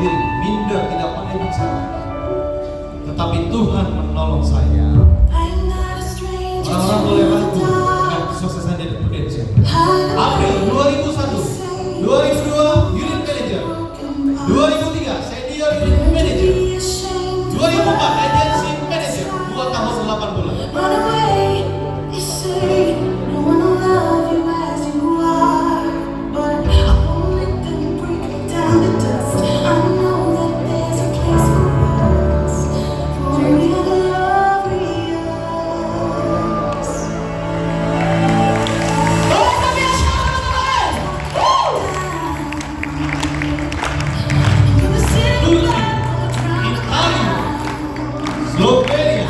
diri, minder, tidak pandai bicara. Tetapi Tuhan menolong saya. Orang-orang boleh ragu dengan kesuksesan jadi Prudential. April 2001, 2002 unit manager, 2003 senior unit manager, 2004 agency manager, 2 tahun 8 bulan. Slovenia,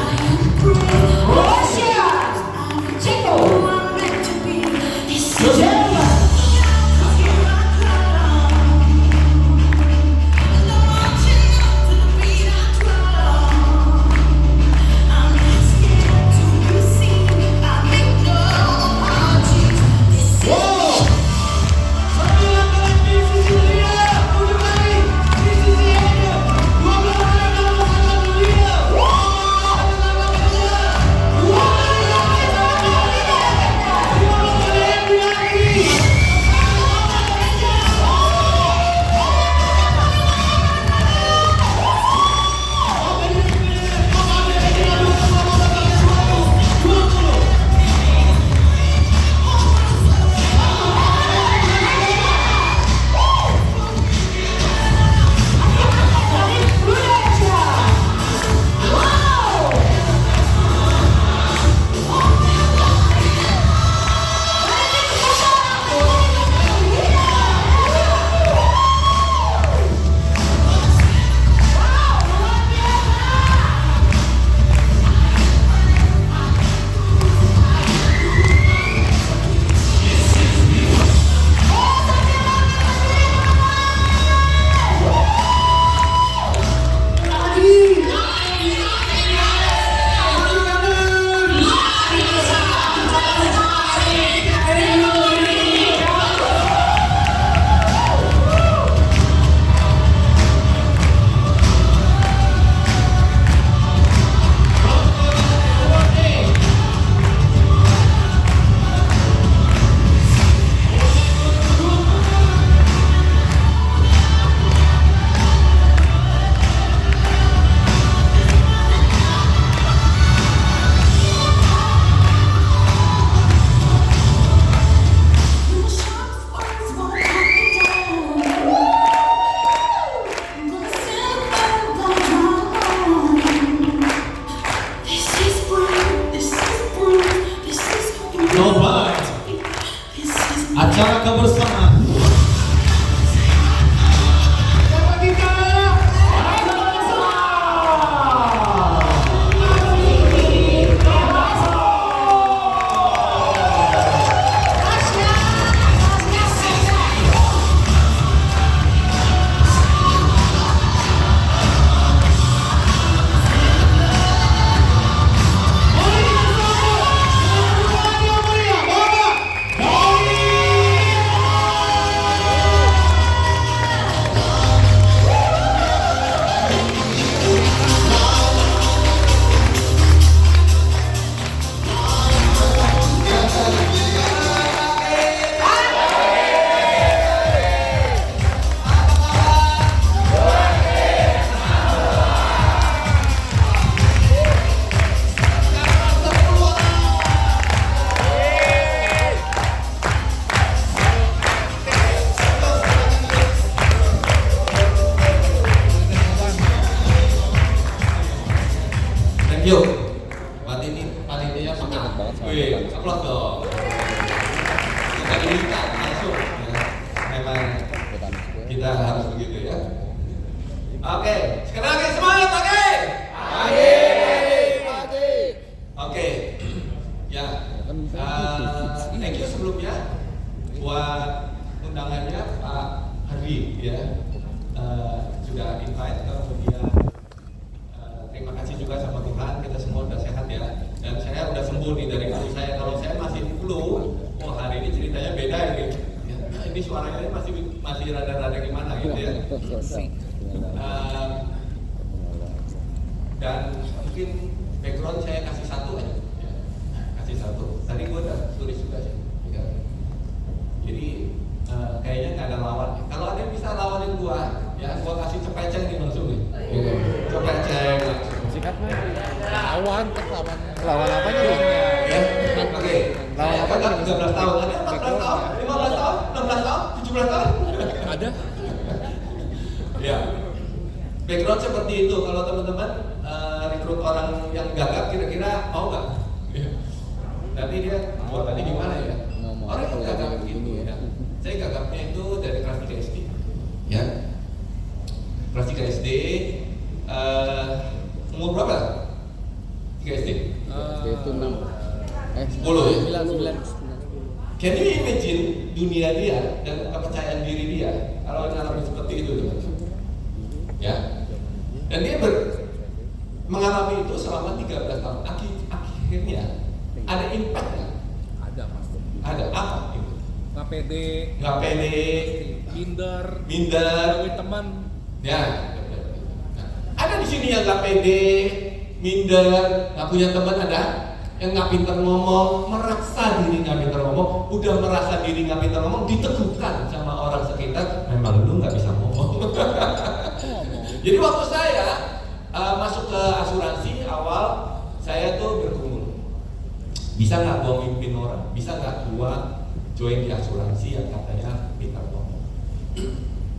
Russia, Czechia, Germany. acara kebersamaan. Yuk, panitia semangat banget. Wih, aplaus dong. Kita diminta langsung ya. Memang kita harus begitu ya. Oke, sekali lagi semangat, oke? Oke, ya. Thank you sebelumnya buat undangannya Pak Hardi ya. Sudah invite, kemudian terima kasih juga sama Tuhan, kita semua udah sehat ya. Dan saya udah sembuh nih dari flu saya. Kalau saya masih flu, oh hari ini ceritanya beda ini. Ya, ini suaranya masih rada-rada gimana gitu ya. Dan mungkin background saya kasih satu aja, ya. Kasih satu. Tadi gue udah tulis juga sih. Jadi kayaknya nggak ada lawan. Kalau ada yang bisa lawanin gue, ya gue kasih cepeceng nih langsung nih. Cepeceng langsung. Sikapnya lawan apanya bang? Ya, oke. Lawan apa? 13 tahun, ada 14 tahun, 15 tahun, 16 tahun, 17 tahun. Ada. Ya. Background seperti itu. Kalau teman-teman rekrut orang yang gagap, kira-kira mau nggak? Nanti dia, tadi gimana ya? Orang yang gagap gitu ya. Saya gagapnya itu dari kelas 3 SD. Ya. Kelas 3 SD. Umur berapa? 3 SD? Itu 6 10 ya? 9. Can you imagine dunia dia dan kepercayaan diri dia kalau mengalami seperti itu, teman? Ya. Dan dia mengalami itu selama 13 tahun. Akhirnya ada impact nggak? Ada pasti. Ada apa itu? Nggak pede, minder, jauhin teman. Ya. Ada di sini yang nggak pede, minder, nggak punya teman, ada yang nggak pintar ngomong, merasa diri nggak pintar ngomong, udah merasa diri nggak pintar ngomong, diteguhkan sama orang sekitar, memang lu nggak bisa ngomong. Jadi waktu saya masuk ke asuransi awal, saya tuh bergumul, bisa nggak gua mimpin orang, bisa nggak gua join di asuransi yang katanya pintar ngomong,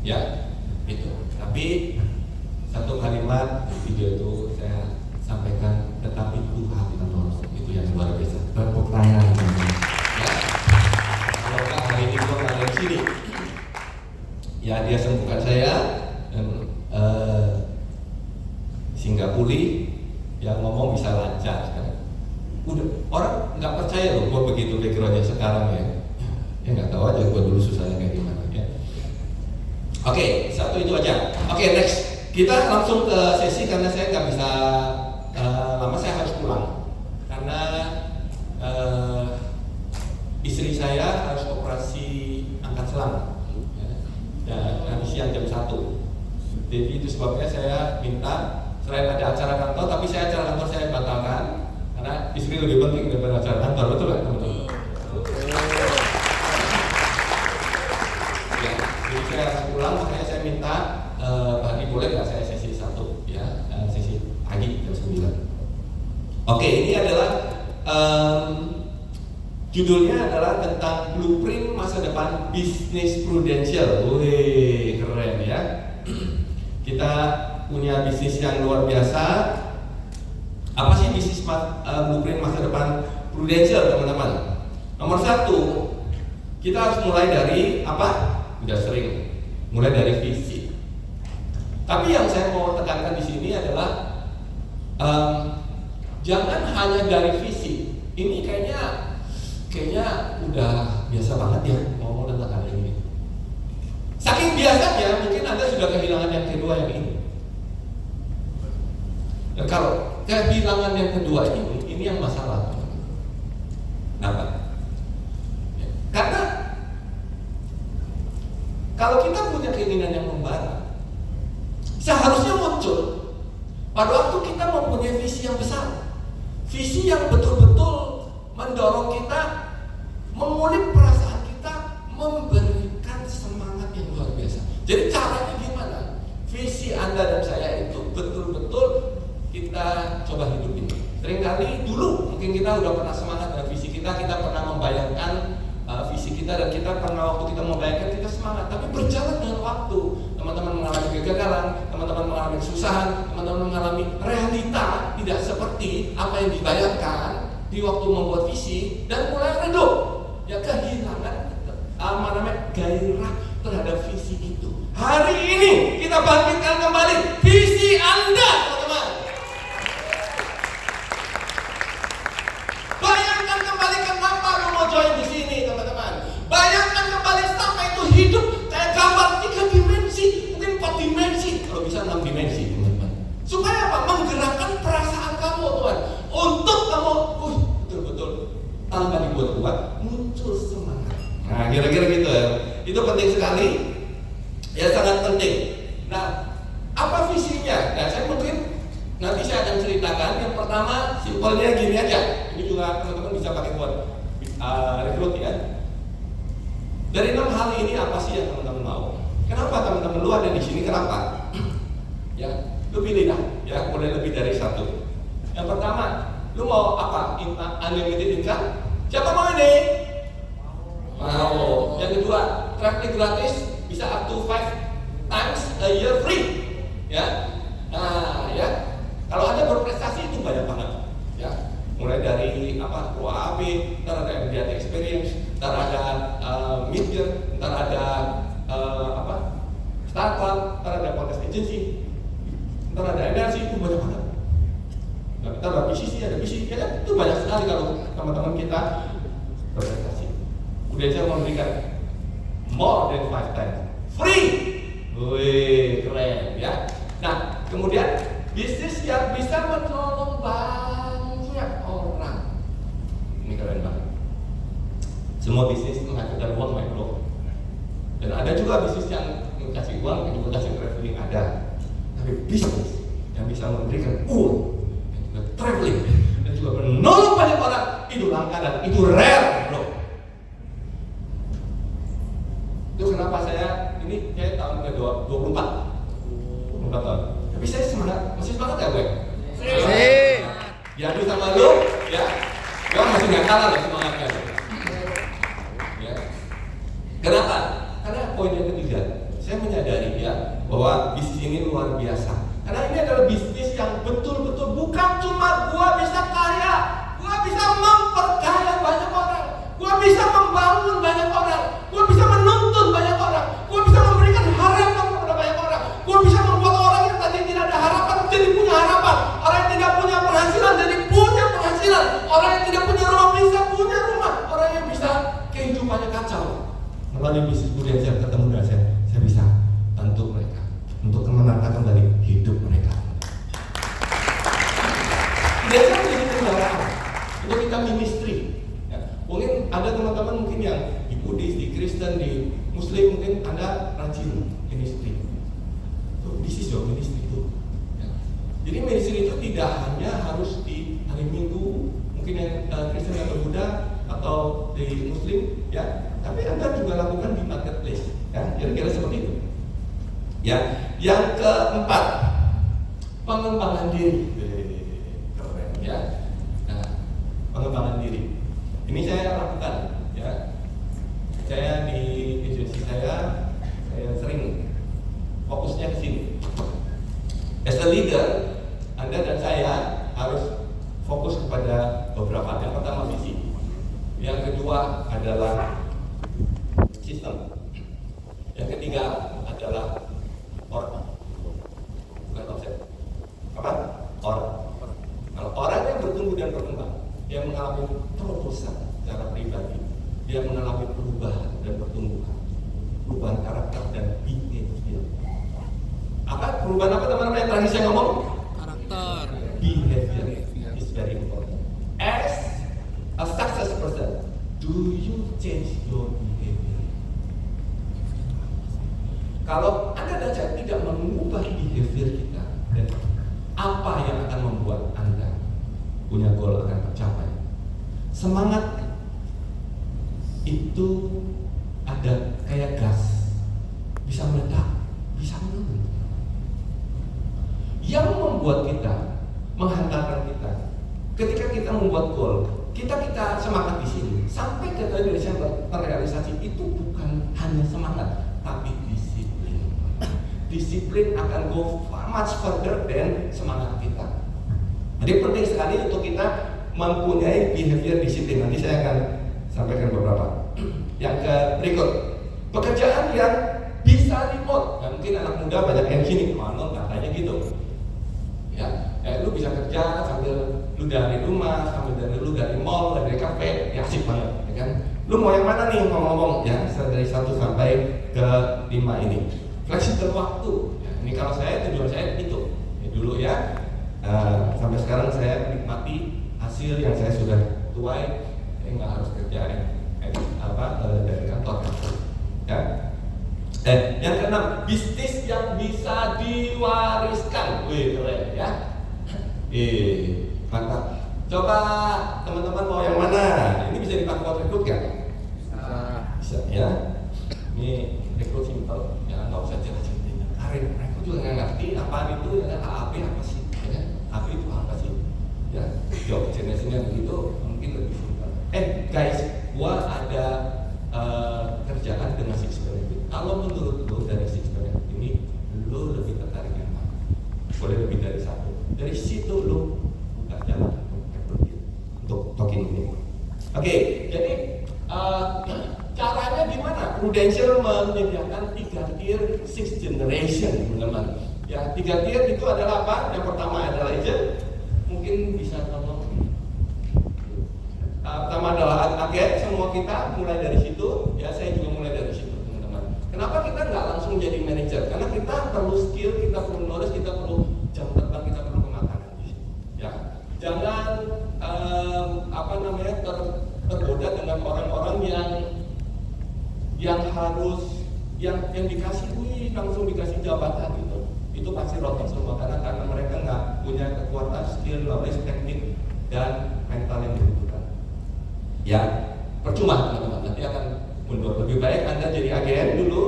ya, itu. Tapi satu kalimat di video itu saya sampaikan, tetapi Tuhan tidak nolong. Itu yang luar biasa. Tepuk tangan. Ya. Kalau nggak hari ini gua nggak ada di sini. Ya dia sembuhkan saya dan sehingga pulih, yang ngomong bisa lancar sekarang. Udah orang nggak percaya loh gua begitu backgroundnya sekarang ya. Ya nggak tahu aja gua dulu susahnya kayak gimana ya. Oke, satu itu aja. Oke, next. Kita langsung ke sesi karena saya nggak bisa lama, saya harus pulang karena istri saya harus operasi angkat selang ya, nanti siang jam 1. Jadi itu sebabnya saya minta selain ada acara kantor, tapi acara kantor saya batalkan karena istri lebih penting daripada acara kantor, betul nggak teman-teman? Ya, jadi saya harus pulang, makanya saya minta Pak boleh nggak saya sesi 1 ya, sesi pagi jam 9. Oke, ini adalah judulnya adalah tentang blueprint masa depan bisnis prudensial. Wih, keren ya. Kita punya bisnis yang luar biasa. Apa sih bisnis blueprint masa depan prudensial, teman-teman? Nomor 1, kita harus mulai dari apa? Udah sering, mulai dari visi. Tapi yang saya mau tekankan di sini adalah jangan hanya dari visi. Ini kayaknya udah biasa banget ya ngomong tentang hal ini. Saking biasanya mungkin Anda sudah kehilangan yang kedua yang ini. Dan kalau kehilangan yang kedua ini yang masalah. Kenapa? Karena kalau kita punya keinginan yang membara, seharusnya muncul pada waktu kita mempunyai visi yang besar, visi yang betul-betul mendorong kita, mengulik perasaan kita, memberikan semangat yang luar biasa. Jadi caranya gimana? Visi Anda dan saya itu betul-betul kita coba hidupin. Seringkali dulu mungkin kita udah pernah semangat dengan visi kita pernah membayangkan visi kita, dan kita pernah waktu kita membayangkan kita semangat. Tapi berjalan dengan waktu, teman-teman mengalami kegagalan, teman-teman mengalami kesusahan, teman-teman mengalami realita tidak seperti apa yang dibayangkan di waktu membuat visi, dan mulai redup, ya kehilangan gairah terhadap visi itu. Hari ini kita bangkitkan kembali visi Anda, teman-teman. Bayangkan kembali kenapa lo mau join di sini, teman-teman. Bayangkan kembali sampai itu hidup kayak gambar 3 dimensi, mungkin 4 dimensi, kalau bisa 6 dimensi, teman-teman. Supaya apa? Menggerakkan perasaan kamu, Tuhan, untuk kamu betul-betul tanpa dibuat-buat muncul semangat. Nah, kira-kira gitu ya. Itu penting sekali. Ya, sangat penting. Nah, pertama, simpelnya gini aja. Ini juga teman-teman bisa pakai buat rekrut ya. Dari 6 hal ini apa sih yang teman-teman mau? Kenapa teman-teman lu ada di sini? Kenapa? Ya, lu pilih dah. Ya, boleh lebih dari satu. Yang pertama, lu mau apa? Unlimited income? Siapa mau ini? Mau. Yang kedua, traveling gratis, bisa up to 5 times a year free. Ya. Nah, ya. Kalau Anda berprestasi itu banyak banget. Ya. Mulai dari apa? UAB, ntar ada MDT experience, ntar ada midyear, ntar ada startup, ntar ada podcast agency, ntar ada energi, itu banyak banget. Nah, ntar ada BCC, ya kan? Itu banyak sekali kalau teman-teman kita berprestasi. Udah saya memberikan more than 5 times free. Wih, keren ya. Nah, kemudian bisnis yang bisa menolong banyak orang. Ini keren banget. Semua bisnis menghasilkan uang, my bro. Dan ada juga bisnis yang kasih uang, yang juga kasih traveling ada. Tapi bisnis yang bisa memberikan uang, dan juga traveling, dan juga menolong banyak orang, itu langka dan itu rare, bro. Itu kenapa saya tahun ke-24 tahun. Tapi saya semangat, masih semangat ya gue? Diadu sama lu, ya. Gue masih nggak kalah lah semangatnya. Ya. Kenapa? Karena poin yang ketiga, saya menyadari ya bahwa bisnis ini luar biasa. Karena ini adalah bisnis yang betul-betul bukan cuma gue bisa kaya, gue bisa memperkaya banyak orang, gue bisa membangun banyak orang, gue bisa menuntun banyak orang, gue bisa memberikan harapan kepada banyak orang, gue bisa membuat orang yang tadi tidak ada harapan jadi punya harapan, orang yang tidak punya penghasilan jadi punya penghasilan, orang yang tidak punya rumah bisa punya rumah, orang yang bisa kehidupannya kacau. Melalui bisnis yang saya ketemu dan saya bisa bantu mereka untuk menata kembali hidup mereka. Biasa menjadi kendaraan untuk kita ministry. Ya, mungkin ada teman-teman mungkin yang di Buddhis, di Kristen, di Muslim, mungkin Anda rajin ministry. This is your ministry itu. Ya. Jadi ministry itu tidak hanya harus di hari Minggu, mungkin yang Kristen atau Buddha atau di Muslim, ya. Tapi Anda juga lakukan di marketplace, ya. Kira-kira seperti itu. Ya. Yang keempat, pengembangan diri. Keren, ya. Nah, pengembangan diri. Ini saya lakukan, ya. Saya di agensi saya sering fokusnya ke sini. As a leader, Anda dan saya harus fokus kepada beberapa. Yang pertama visi, yang kedua adalah sistem, yang ketiga adalah orang, bukan konsep. Apa? Orang. Kalau orang yang bertumbuh dan berkembang, dia mengalami terobosan secara pribadi, dia mengalami perubahan dan pertumbuhan, perubahan karakter dan behavior. Apa perubahan apa teman-teman yang tadi saya ngomong? Karakter. Behavior is very important. As a success person, do you change your behavior? Kalau Anda dan saya tidak mengubah behavior kita, dan apa yang akan membuat Anda punya goal akan tercapai? Semangat itu ada kayak gas, bisa meledak, bisa menurun. Yang membuat kita, menghantarkan kita, ketika kita membuat goal, kita semangat di sini sampai ke Desember terrealisasi, itu bukan hanya semangat, tapi disiplin. Disiplin akan go much further than semangat kita. Jadi penting sekali untuk kita mempunyai behavior disiplin. Nanti saya akan sampaikan beberapa. Yang berikut, pekerjaan yang bisa remote. Nah, mungkin anak muda banyak yang gini, mana katanya gitu. Ya, lu bisa kerja sambil lu dari rumah, sambil lu dari mall, dari kafe, ya asik banget, ya kan? Lu mau yang mana nih ngomong-ngomong? Ya, dari 1 sampai ke 5 ini. Fleksibel waktu. Ya, ini kalau saya tujuan saya itu. Ya, dulu ya. Sampai sekarang saya menikmati hasil yang saya sudah tuai, saya nggak harus kerja dari kantor. Ya. Yang keenam, bisnis yang bisa diwariskan. Wih, keren ya. Bapak, teman-teman mau yang mana? Ini bisa dipakai buat rekrut kan? Bisa ya. Ini rekrut simple, ya nggak usah cerita-cerita. Rekrut juga nggak ngerti apaan itu, ya AAP apa sih? Ya, AP itu apa sih? Ya, job generation-nya begitu mungkin lebih simple. Guys, gua ada kerjaan dengan six benefit. Kalau menurut lo dari six benefit ini, lo lebih tertarik yang mana? Boleh lebih dari satu. Dari situ lo buka jalan untuk talking ini. Oke, jadi caranya gimana? Prudential menyediakan 3 tier 6 generation, teman-teman. Ya, 3 tier itu adalah apa? Yang pertama adalah agent. Mungkin bisa tolong. Pertama adalah agen. Semua kita mulai dari situ. Ya, saya juga mulai dari situ, teman-teman. Kenapa kita nggak langsung jadi manajer? Karena kita perlu skill, kita perlu knowledge, kita perlu jam terbang, kita perlu kemakanan. Ya, jangan tergoda dengan orang-orang yang harus yang dikasih langsung dikasih jabatan gitu. Itu pasti rontok semua karena mereka nggak punya kekuatan skill, knowledge, teknik dan mental yang dibutuhkan. Ya, percuma teman-teman, nanti akan mundur. Lebih baik Anda jadi agen dulu,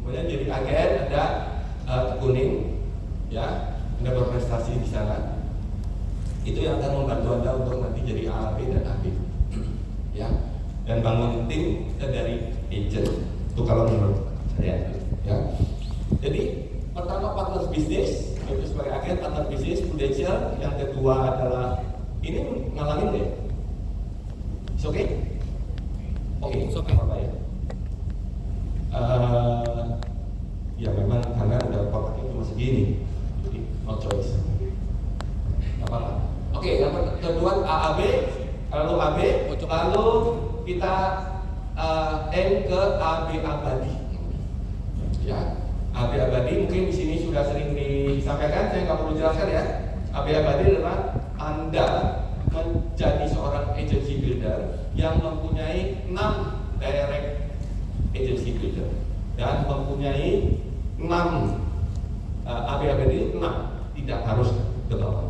kemudian jadi agen, Anda tekunin, ya, Anda berprestasi di sana. Itu yang akan membantu Anda untuk nanti jadi AAP dan AB, ya, dan bangun tim dari agent. Itu kalau menurut saya, ya. Jadi pertama partner bisnis, itu sebagai agen partner bisnis Prudential. Yang kedua adalah ini ngalangin deh. It's okay? Oke, apa ya? Ya memang karena udah kotaknya cuma segini, jadi no choice. Apa? Oke, yang kedua AAB, lalu AB, lalu kita M ke AB abadi. Ya, AB abadi mungkin di sini sudah sering disampaikan, saya nggak perlu jelaskan ya. AB abadi adalah Anda menjadi seorang agency builder yang mempunyai 6 direct agency builder dan mempunyai 6 AB abadi 6, tidak harus ke bawah.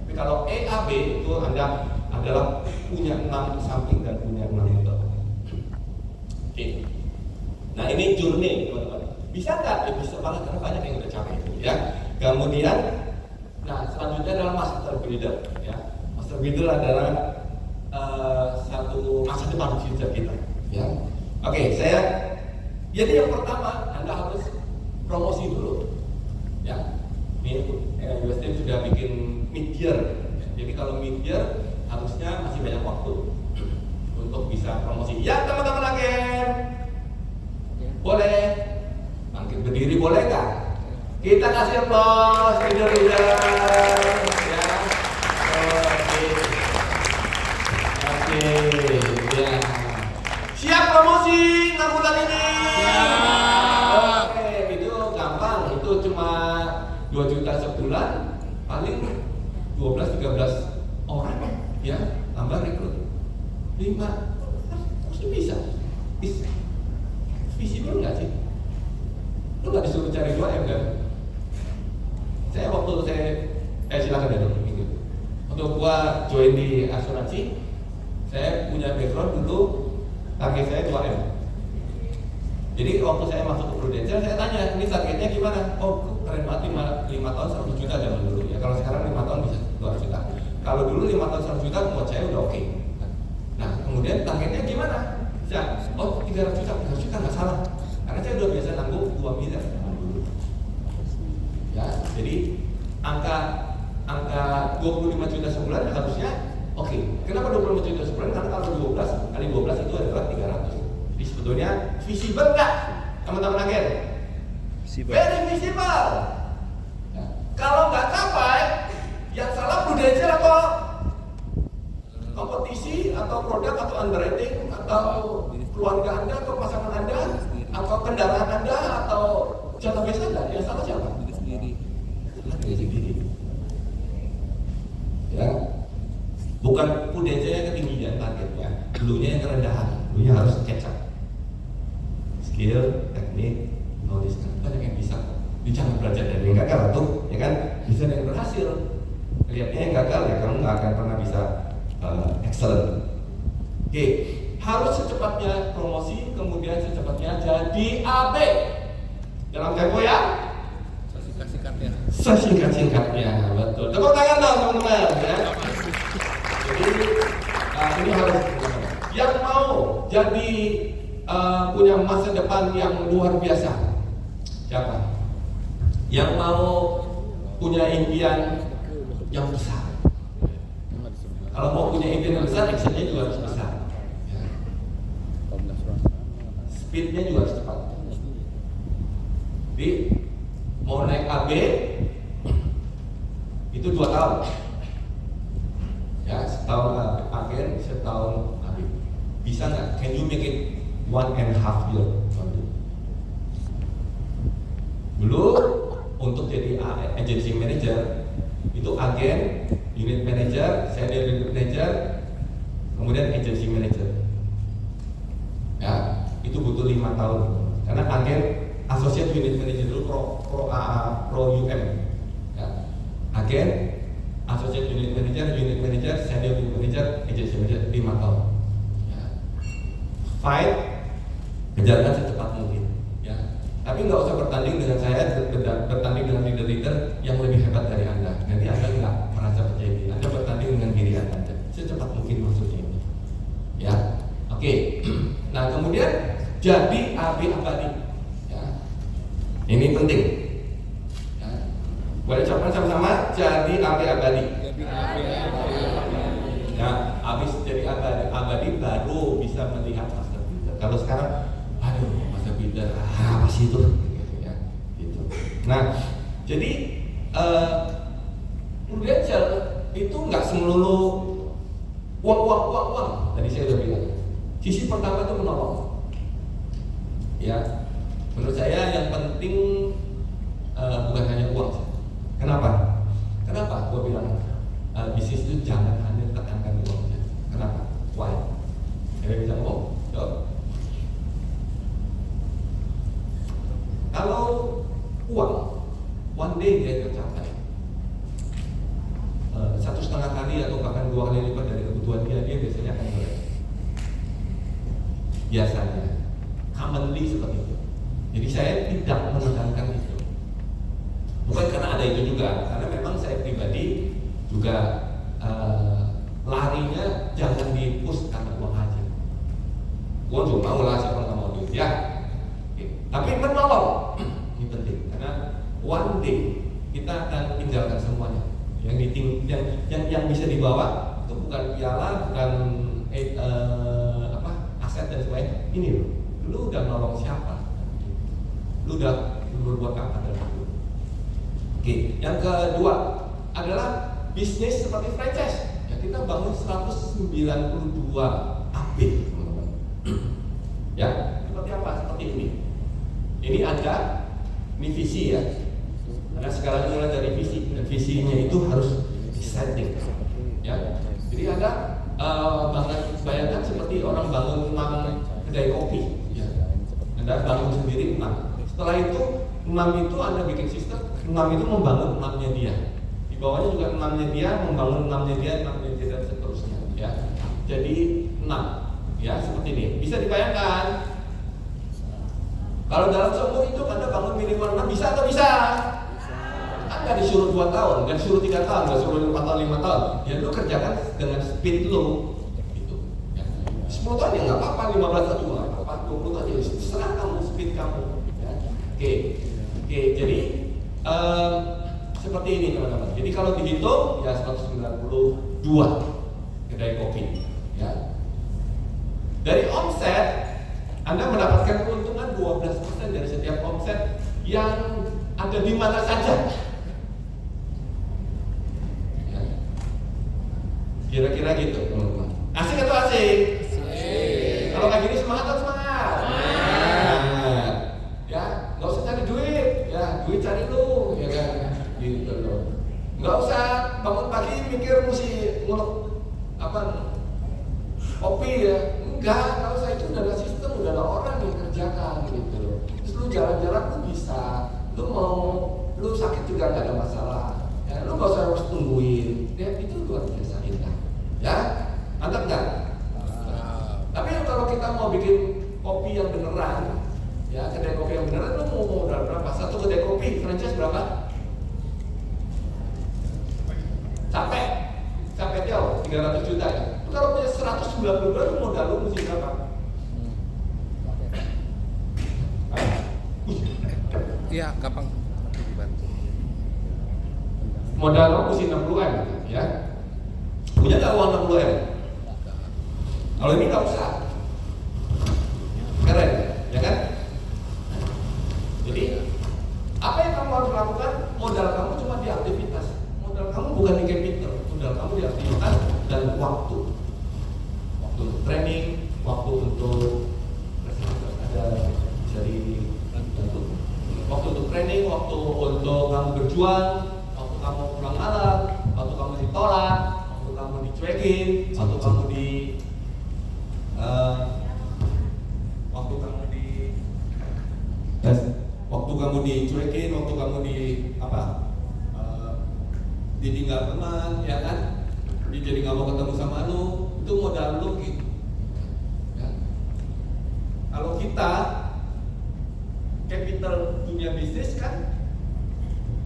Tapi kalau EAB itu Anda adalah punya 6 di samping dan punya 6 di bawah. Oke. Nah ini journey teman-teman. Bisa nggak? Ya bisa banget karena banyak yang udah capai itu ya. Kemudian, nah selanjutnya adalah master builder ya. Master builder adalah satu masa depan future kita ya. Oke, jadi yang pertama Anda harus promosi dulu ya. Ini USD sudah bikin mid-year. Jadi kalau mid-year harusnya masih banyak waktu untuk bisa promosi. Ya teman-teman agen, boleh bangkit berdiri, boleh nggak? Kita kasih aplaus leader-leader ya. Oke, ya. Siap promosi 6 bulan ini? Oke, itu gampang. Itu cuma 2 juta sebulan, paling 12-13 orang ya, tambah rekrut 5, pasti bisa. Visible nggak sih? Lu nggak disuruh cari 2M kan? Saya waktu silakan ya dok, waktu gua join di asuransi, saya punya background dulu, target saya 2M. Jadi waktu saya masuk ke Prudential, saya tanya, ini targetnya gimana? Oh, keren banget, 5 tahun 100 juta zaman dulu ya. Kalau sekarang 5 tahun bisa 200 juta. Kalau dulu 5 tahun 100 juta buat saya udah oke. Nah, kemudian targetnya gimana? Bisa, oh 300 juta nggak salah. Karena saya udah biasa nanggung 2 miliar dulu. Ya, jadi angka 25 juta sebulan harusnya oke. Kenapa 25 juta sebulan? Karena kalau 12 kali 12 itu adalah 300. Jadi sebetulnya visible nggak teman-teman agen? Very visible. Ya. Kalau nggak capai, yang salah Prudential atau kompetisi atau produk atau underwriting atau keluarga Anda atau pasangan Anda atau kendaraan Anda atau database Anda? Yang salah siapa? Diri sendiri. Ya, bukan Prudential yang ketinggian targetnya, dulunya yang kerendahan, dulunya harus catch up. Skill, teknik, knowledge, banyak yang bisa. Jangan belajar dari yang gagal tuh, ya kan? Bisa dari yang berhasil. Lihatnya yang gagal ya, kamu nggak akan pernah bisa Excellent. Oke, harus secepatnya promosi, kemudian secepatnya jadi AB. Dalam tempo ya? Singkat-singkatnya. Sesingkat-singkatnya, betul. Tepuk tangan dong teman-teman ya. Jadi ini harus yang mau jadi punya masa depan yang luar biasa. Siapa? Yang mau punya impian yang besar. Kalau mau punya impian yang besar, actionnya juga harus besar. Ya. Speednya juga harus cepat. Jadi mau naik AB itu 2 tahun. Ya, setahun agen, setahun AB. Bisa nggak? Can you make it 1.5 year? Dulu untuk jadi agency manager itu agen, unit manager, senior unit manager, kemudian agency manager. Ya, itu butuh 5 tahun. Karena agen associate unit manager dulu pro UM. Ya. Agen, associate unit manager, senior unit manager, agency manager 5 tahun. Ya. Fight, kejarkan secepat mungkin. Ya. Tapi nggak usah bertanding dengan saya, bertanding dengan leader-leader yang lebih hebat dari Anda. Nanti Anda nggak merasa percaya diri. Anda bertanding dengan diri Anda secepat mungkin maksudnya ini. Ya, oke. Nah kemudian jadi AB abadi. Ya. Ini penting. Ya. Boleh coba sama-sama jadi AB abadi. Ya, habis jadi abadi baru bisa melihat master builder. Kalau sekarang, aduh master builder apa sih itu? Ya, gitu. Nah, jadi prudential itu nggak semelulu uang. Tadi saya udah bilang. Sisi pertama itu menolong. Ya, menurut saya yang penting bukan hanya uang. Kenapa? Kenapa? Gue bilang bisnis itu jangan hanya tekankan uangnya. Kenapa? Why? Ada bisa ngomong? Jawab. Kalau uang, one day dia tercapai 1,5 kali atau bahkan 2 kali lipat dari kebutuhan dia biasanya akan mulai. Biasanya, commonly seperti itu. Jadi saya tidak menekankan itu. Bukan karena ada itu juga, karena memang saya pribadi juga larinya jangan di-push karena uang aja. Uang juga mau lah, siapa nggak mau duit ya. Tapi menolong ini penting karena one day kita akan tinggalkan semuanya. Yang bisa dibawa itu bukan piala, bukan aset dan sebagainya. Ini loh, lu udah nolong siapa? Lu udah berbuat apa dalam hidup? Oke, yang kedua adalah bisnis seperti franchise. Ya, kita bangun 192 AB, teman-teman. Ya, seperti apa? Seperti ini. Ini ada, ini visi ya. Karena sekarang mulai dari visi dan visinya itu harus setting. Ya, jadi ada bayangkan seperti orang bangun 6 kedai kopi. Ya. Anda bangun sendiri 6. Setelah itu 6 itu Anda bikin sistem. 6 itu membangun 6-nya dia. Di bawahnya juga 6-nya dia, membangun 6-nya dia, 6-nya dia dan seterusnya. Ya, jadi 6. Ya, seperti ini. Bisa dibayangkan. Kalau dalam seumur hidup Anda bangun minimal 6, bisa atau bisa? Anda disuruh 2 tahun, nggak disuruh 3 tahun, nggak disuruh 4 tahun, 5 tahun. Ya lu kerjakan dengan speed lu. Gitu. Ya. 10 tahun ya nggak apa-apa, 15 tahun juga nggak apa-apa, 20 tahun ya serah kamu, speed kamu. Ya. Oke, jadi seperti ini teman-teman. Jadi kalau dihitung ya 192 kedai kopi. Ya. Dari omset Anda mendapatkan keuntungan 12% dari setiap omset yang ada di mana saja. Ya. Kira-kira gitu teman-teman. Asik atau asik? Asik. Kalau kayak gini semangat atau semangat? Semangat. Ya, nggak usah cari duit. Ya, duit cari lu, ya kan? Gitu loh. Nggak usah bangun pagi mikir mesti ngulek apa kopi ya. Nggak usah, itu udah ada sistem, udah ada orang yang kerjakan gitu loh. Terus lu jalan-jalan lu bisa, lu sakit juga nggak ada masalah. Ya, lu nggak usah harus tungguin. Ya, itu luar biasa indah. Ya, mantap nggak? 300 juta ya. Itu kalau punya 192 itu modal lu mesti berapa? Iya, gampang. Nanti dibantu. Modal lo mesti 60M ya. Punya nggak uang 60M? Kalau ini nggak usah. Keren, ya kan? Jadi apa yang kamu harus lakukan? Modal kamu cuma di aktivitas. Modal kamu bukan di capital. Modal kamu di aktivitas dan waktu. Waktu untuk training, waktu untuk ada bisa dibantu. Waktu untuk training, waktu untuk kamu berjuang, waktu kamu pulang malam, waktu kamu ditolak, waktu kamu dicuekin, waktu kamu dicuekin, waktu kamu ditinggal teman, ya kan? Dia jadi nggak mau ketemu sama lu, itu modal lu gitu. Ya. Kalau kita capital dunia bisnis kan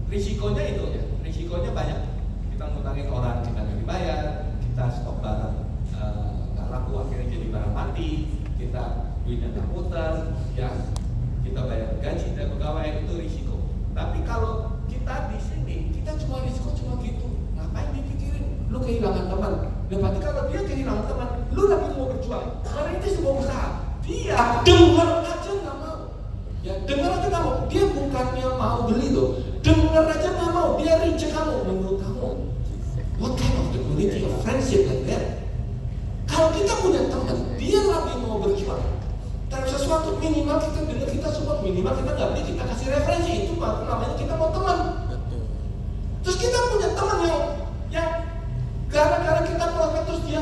risikonya itu ya, risikonya banyak. Kita ngutangin orang, kita nggak dibayar, kita stok barang nggak laku, akhirnya jadi barang mati, kita duitnya nggak muter, ya kita bayar gaji dan pegawai, itu risiko. Tapi kalau kita di sini, kita cuma risiko cuma gitu, ngapain dipikirin? Lu kehilangan teman, berarti kalau dia kehilangan teman, lu lagi mau berjuang, karena itu sebuah usaha. Dia dengar aja nggak mau. Ya, dengar aja nggak mau. Dia bukannya mau beli loh. Dengar aja nggak mau. Dia reject kamu. Menurut kamu, what kind of the quality of friendship like that? Kalau kita punya teman, dia lagi mau berjuang. Tapi sesuatu minimal kita dengar, kita support, minimal kita nggak beli, kita kasih referensi, itu namanya kita mau teman. Terus kita punya teman yang gara-gara kita prospek terus dia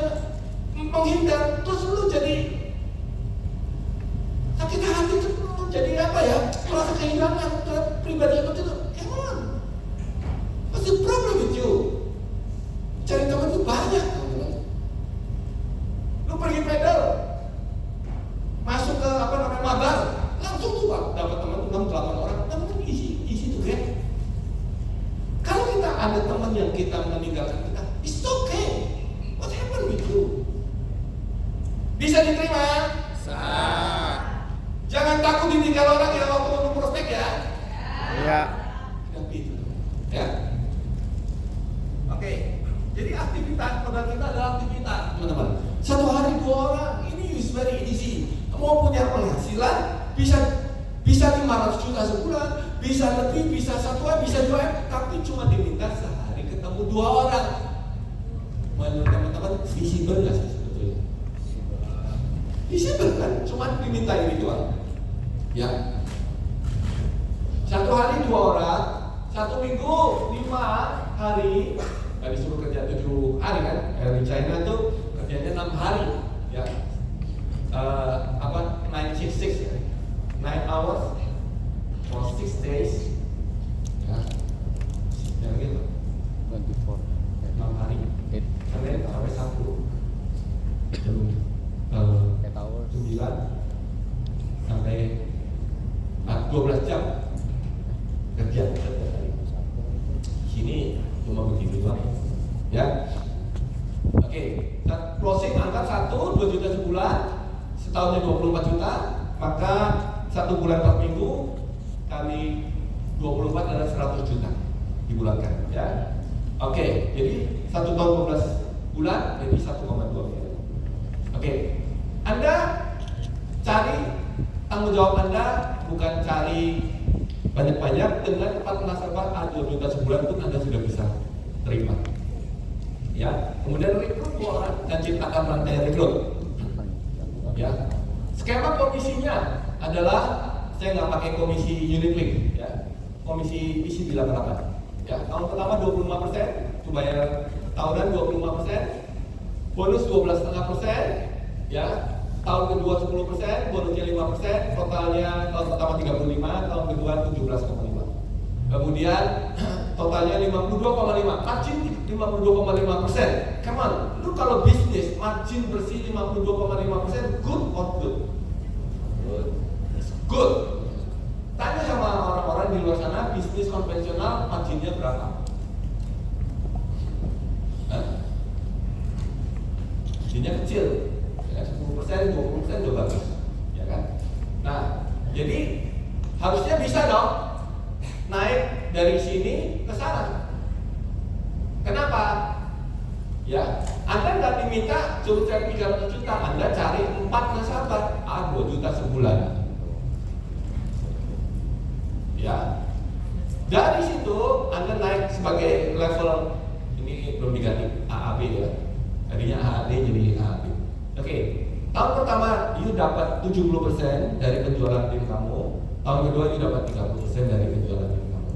menghindar, terus lu jadi sakit hati, itu jadi apa ya? Merasa kehilangan pribadi yang itu. Come on, what's the problem with you? Cari teman itu banyak. Lu pergi pedal, masuk ke mabar, langsung tuh Pak, dapat teman 6-8 orang, teman isi tuh kan. Kalau kita ada teman yang kita meninggalkan kita, it's okay. What happened with you? Bisa diterima? Jangan takut ditinggal orang ya waktu mau prospek ya. Iya. Tapi itu, ya. Oke. Jadi aktivitas modal kita adalah aktivitas, teman-teman. Satu hari 2 orang, ini is very easy. Mau punya penghasilan bisa 500 juta sebulan, bisa lebih, bisa 1M, bisa 2M, tapi cuma diminta sehari ketemu 2 orang. Menurut teman-teman visible nggak sih sebetulnya? Visible kan? Cuma diminta ini doang. Ya. 1 hari 2 orang, 1 minggu 5 hari. Tadi disuruh kerja 7 hari kan? Di China tuh kerjanya 6 hari. Ya. 966 ya, 9 hours for 6 days, ya, yang gitu, 24, 6 hari, Senin sampai Sabtu, jam 9 sampai 12 jam kerja setiap hari. Sini cuma begitu doang, ya. Oke, closing angkat 2 juta sebulan. Setahunnya 24 juta, maka 1 bulan 4 minggu kali 24 adalah 100 juta dibulankan, ya. Oke, jadi 1 tahun 12 bulan jadi 1,2 miliar. Oke, Anda cari tanggung jawab Anda, bukan cari banyak-banyak. Dengan 4 nasabah 2 juta sebulan pun Anda sudah bisa terima. Ya, kemudian rekrut 2 orang dan ciptakan rantai rekrut. Ya, skema komisinya adalah saya nggak pakai komisi unit link, ya, komisi isi di 88. Ya, tahun pertama 25%, itu bayar tahunan 25%, bonus 12,5%, ya, tahun kedua 10%, bonusnya 5%, totalnya tahun pertama 35, tahun kedua 17,5. Kemudian totalnya 52,5, margin 52,5%. Come on, lu kalau bisnis margin bersih 52,5%, good or good? Good. Tanya sama orang-orang di luar sana, bisnis konvensional marginnya berapa? Marginnya kecil, ya, 10%, 20% juga bagus, ya kan? Nah, jadi harusnya bisa dong naik dari sini ke sana. Kenapa? Ya, Anda nggak diminta suruh cari 300 juta, Anda cari 4 nasabah, 2 juta sebulan. Ya, dari situ Anda naik sebagai level, ini belum diganti AAB ya, tadinya AAD jadi AAB. Oke, tahun pertama you dapat 70% dari penjualan tim kamu, tahun kedua you dapat 30% dari penjualan tim kamu.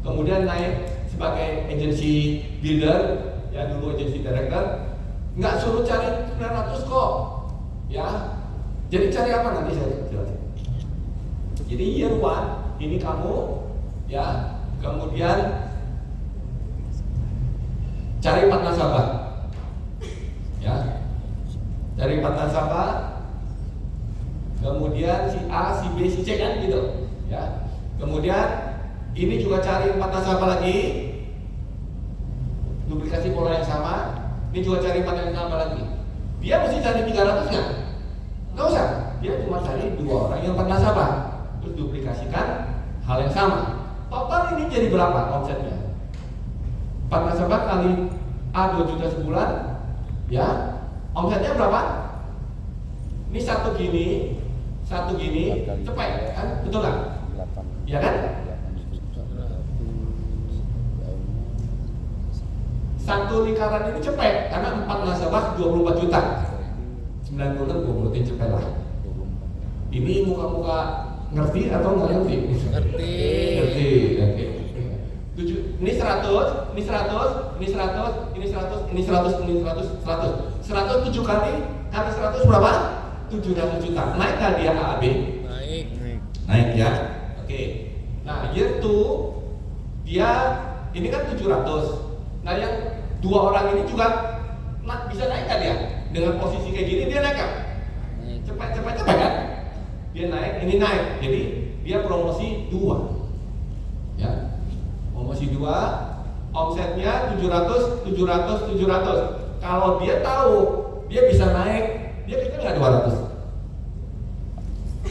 Kemudian naik sebagai agency builder, ya dulu agency director, nggak suruh cari 900 kok, ya. Jadi cari apa nanti saya jelasin. Jadi year one ini kamu, ya, kemudian cari 4 nasabah, ya, cari 4 nasabah, kemudian si A, si B, si C kan gitu, ya. Kemudian ini juga cari 4 nasabah lagi, duplikasi pola yang sama. Ini juga cari 4 yang sama lagi. Dia mesti cari 300 nggak? Nggak usah. Dia cuma cari 2 orang yang 4 nasabah, terus duplikasikan hal yang sama. Total ini jadi berapa omsetnya? 4 nasabah kali A 2 juta sebulan, ya. Omsetnya berapa? Ini satu gini, cepet kan? Betul nggak? Ya kan? Satu lingkaran ini cepet karena 4 nasabah 24 juta. 9 bulan 20 cepet lah. Ini muka-muka ngerti atau nggak ngerti? Ngerti. Oke. Ini 100, ini 100, ini 100, ini 100, ini 100, ini 100, 100. 107 kali 100 berapa? 700 juta. Naik nggak dia AAB? Naik ya. Oke. Nah, year 2 dia ini kan 700. Nah, yang 2 orang ini juga bisa naik kan dia? Dengan posisi kayak gini dia naik kan? Cepet kan? Dia naik, ini naik. Jadi dia promosi 2. Ya. Promosi 2, omsetnya 700. Kalau dia tahu dia bisa naik, dia pikir nggak 200?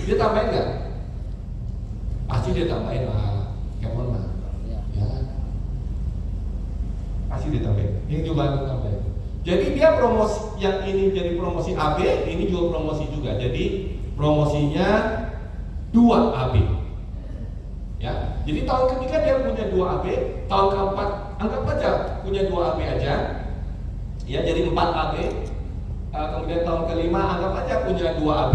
Dia tambahin nggak? Pasti dia tambahin lah. Kemon lah. Ya. Pasti ditambahin. Ini juga ditambahin. Jadi dia promosi, yang ini jadi promosi AB, ini juga promosi juga. Jadi promosinya 2 AB. Ya. Jadi tahun ketiga dia punya 2 AB, tahun keempat anggap aja punya 2 AB aja. Ya, jadi 4 AB. Kemudian tahun kelima anggap aja punya 2 AB,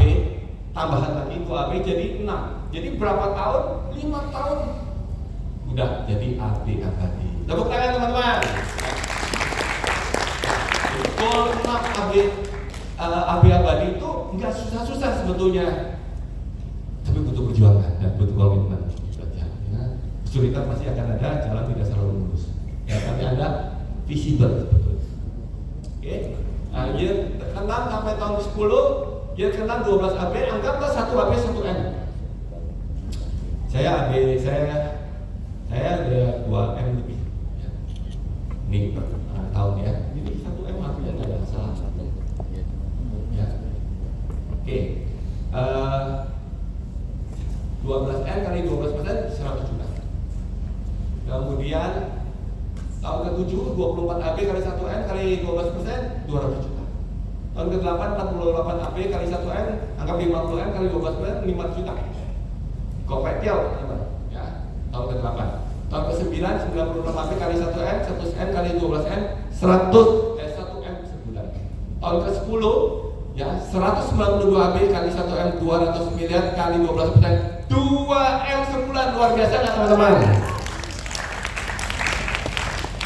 tambahan lagi 2 AB jadi 6. Jadi berapa tahun? 5 tahun. Udah jadi AB abadi. Tepuk tangan teman-teman. Goal 6 AB abadi itu nggak susah-susah sebetulnya, tapi butuh perjuangan dan butuh komitmen. Kesulitan pasti akan ada, jalan tidak selalu lurus. Ya, tapi Anda visible sebetulnya. Oke. Nah, year ke-6 sampai tahun ke-10, year ke-6 12 AB, anggaplah 1 AB 1 M. Saya ada 2 M lebih. Ya. Ini per tahun ya. Jadi 1 M artinya nggak ada masalah. Ya. Oke. 12 M kali 12% 100 juta. Kemudian tahun ke-7 24 AB kali 1 M kali 12% 200 juta. Tahun ke-8 48 AB kali 1 M, anggap 50 M kali 12% 5 juta. Kopekil, ya. Tahun ke-8. Tahun ke-9 96 AB kali 1 M, 1 M kali 12 M 1 M sebulan. Tahun ke-10 ya 192 AB kali 1 M 200 miliar kali 12% 2 M sebulan. Luar biasa nggak teman-teman?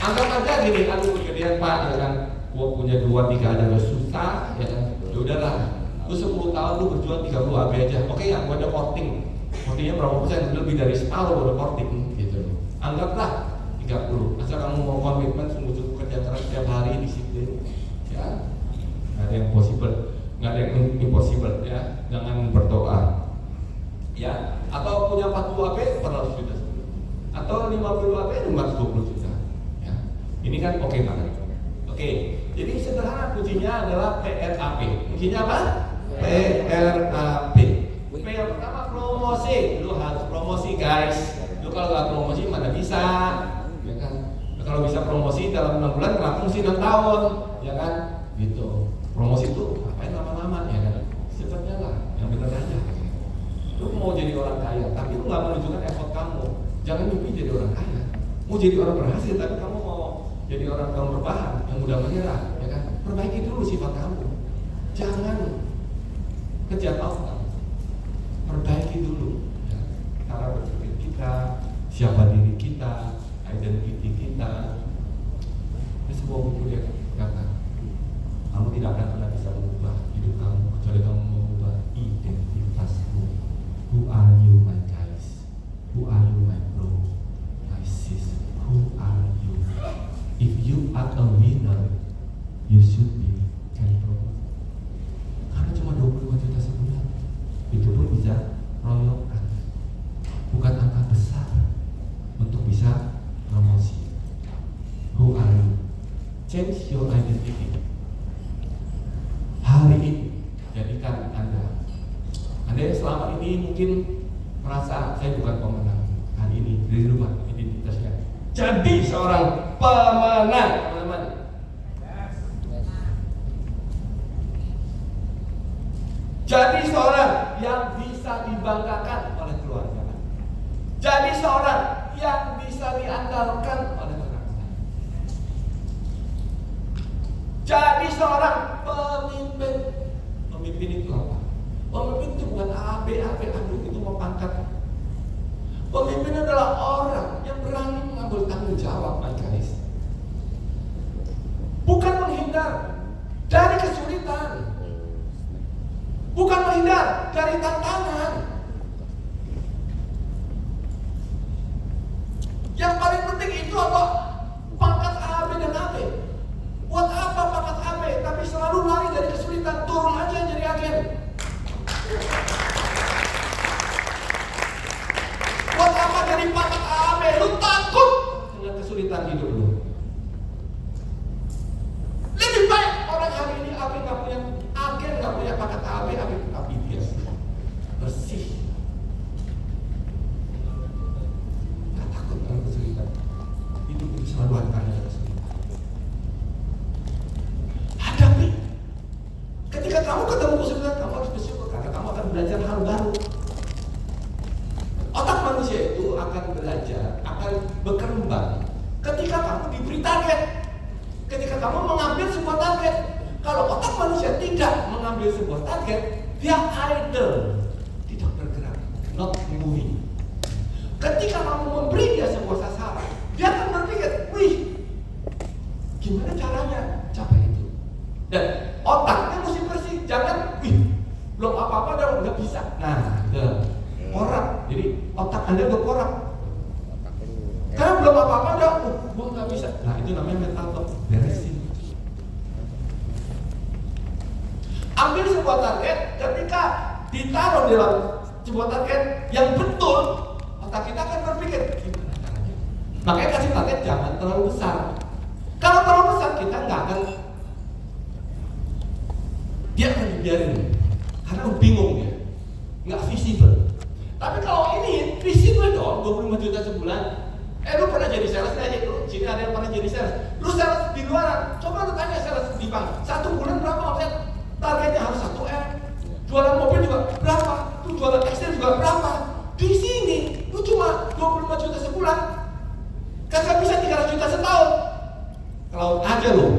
Anggap aja gini, aduh kegedean Pak, ya kan? Gua punya 2-3 aja udah susah, ya kan? Ya udahlah, lu 10 tahun lu berjuang 30 AB aja. Oke ya, gua ada porting. Portingnya berapa persen? Lebih dari separuh udah porting gitu. Anggaplah 30. Asal kamu mau komitmen, sungguh-sungguh kerja keras setiap hari, disiplin, ya. Nggak ada yang possible, nggak ada yang impossible, ya. Jangan berdoa, ya. Atau punya 40 AB 400 juta, atau 50 AB 520 juta. Ini kan oke banget. Oke, jadi sederhana kuncinya adalah PRAP. Kuncinya apa? PRAP. P yang pertama promosi. Lu harus promosi guys. Lu kalau nggak promosi mana bisa, ya kan? Nah, kalau bisa promosi dalam 6 bulan, kenapa mesti 6 tahun, ya kan? Gitu. Promosi itu ngapain lama-lama, ya kan? Secepatnya lah, yang bener aja. Lu mau jadi orang kaya, tapi lu nggak menunjukkan effort kamu. Jangan mimpi jadi orang kaya. Mau jadi orang berhasil, tapi kamu mau jadi orang yang berbahan, yang mudah menyerah, ya kan? Perbaiki dulu sifat kamu. Jangan kejar outcome. Perbaiki dulu ya, cara berpikir kita, siapa diri kita, identiti kita. Ini sebuah buku dia kata, kamu tidak akan pernah bisa mengubah hidup kamu kecuali kamu mengubah identitasmu. Who are you, my guys? Who are you, my bro, my sis? Who are you? If you are a winner, you should be promoted. Karena cuma 25 juta sebulan, itu pun bisa royokan, bukan angka besar untuk bisa promosi. Who are you? Change your identity. Hari ini jadikan Anda yang selama ini mungkin merasa saya bukan pemenang. Hari ini dari rumah identitasnya jadi seorang pemenang, teman-teman. Jadi seorang yang bisa dibanggakan oleh keluarga. Jadi seorang yang bisa diandalkan oleh orang lain. Jadi seorang pemimpin. Pemimpin itu apa? Pemimpin itu bukan aduh itu mau pangkat. Pemimpin adalah orang yang berani mengambil tanggung jawab, my guys. Bukan menghindar dari kesulitan. Bukan menghindar dari tantangan. Yang paling penting itu apa? Pangkat AB dan AB. Buat apa pangkat AB? Tapi selalu lari dari kesulitan. Turun aja jadi agen. Buat apa dari pangkat AB? Lu takut dengan kesulitan hidup lu. Lebih baik orang hari ini AB gak punya agen, gak punya pangkat AB tapi dia bersih. Gak takut dengan kesulitan. Hidup itu selalu ada kesulitan. Hadapi. Ketika kamu ketemu kesulitan, kamu harus bersyukur karena kamu akan belajar hal baru. Otak manusia itu akan belajar, akan berkembang ketika kamu diberi target. Ketika kamu mengambil sebuah target. Kalau otak manusia tidak mengambil sebuah target, dia idle, tidak bergerak, not moving. Ketika kamu memberi dia sebuah sasaran, dia akan berpikir, wih, gimana caranya capai itu? Dan otaknya mesti bersih, jangan, wih, belum apa-apa dah nggak bisa. Nah, korup. Jadi otak Anda berkorup. Karena belum apa-apa dah, gua nggak bisa. Nah, itu namanya mental block. Beresin. Ambil sebuah target, ketika ditaruh di dalam sebuah target yang betul, otak kita akan berpikir gimana caranya. Makanya kasih target jangan terlalu besar. Kalau terlalu besar kita nggak akan, dia akan dibiarin karena bingung dia, nggak visible. Tapi kalau ini visible dong, 25 juta sebulan. Lu pernah jadi sales aja, lu sini ada yang pernah jadi sales. Lu sales di luaran, coba lu tanya sales di bank, 1 bulan berapa omset? Targetnya harus 1M. Jualan mobil juga berapa? Tuh jualan tekstil juga berapa? Di sini lu cuma 25 juta sebulan. Kagak bisa 300 juta setahun. Kalau aja lu.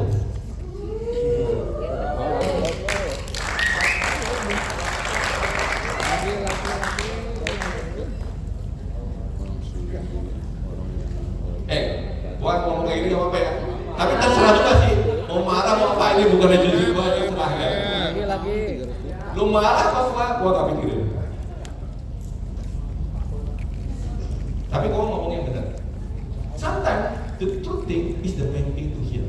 Gua ngomong kayak gini gak apa-apa ya. Tapi terserah juga sih. Mau marah mau apa, ini bukan jujur gua terserah ya. Lagi. Lu marah apa gua gak pikirin. Tapi gua ngomong yang benar. Sometimes the truth thing is the main thing to hear.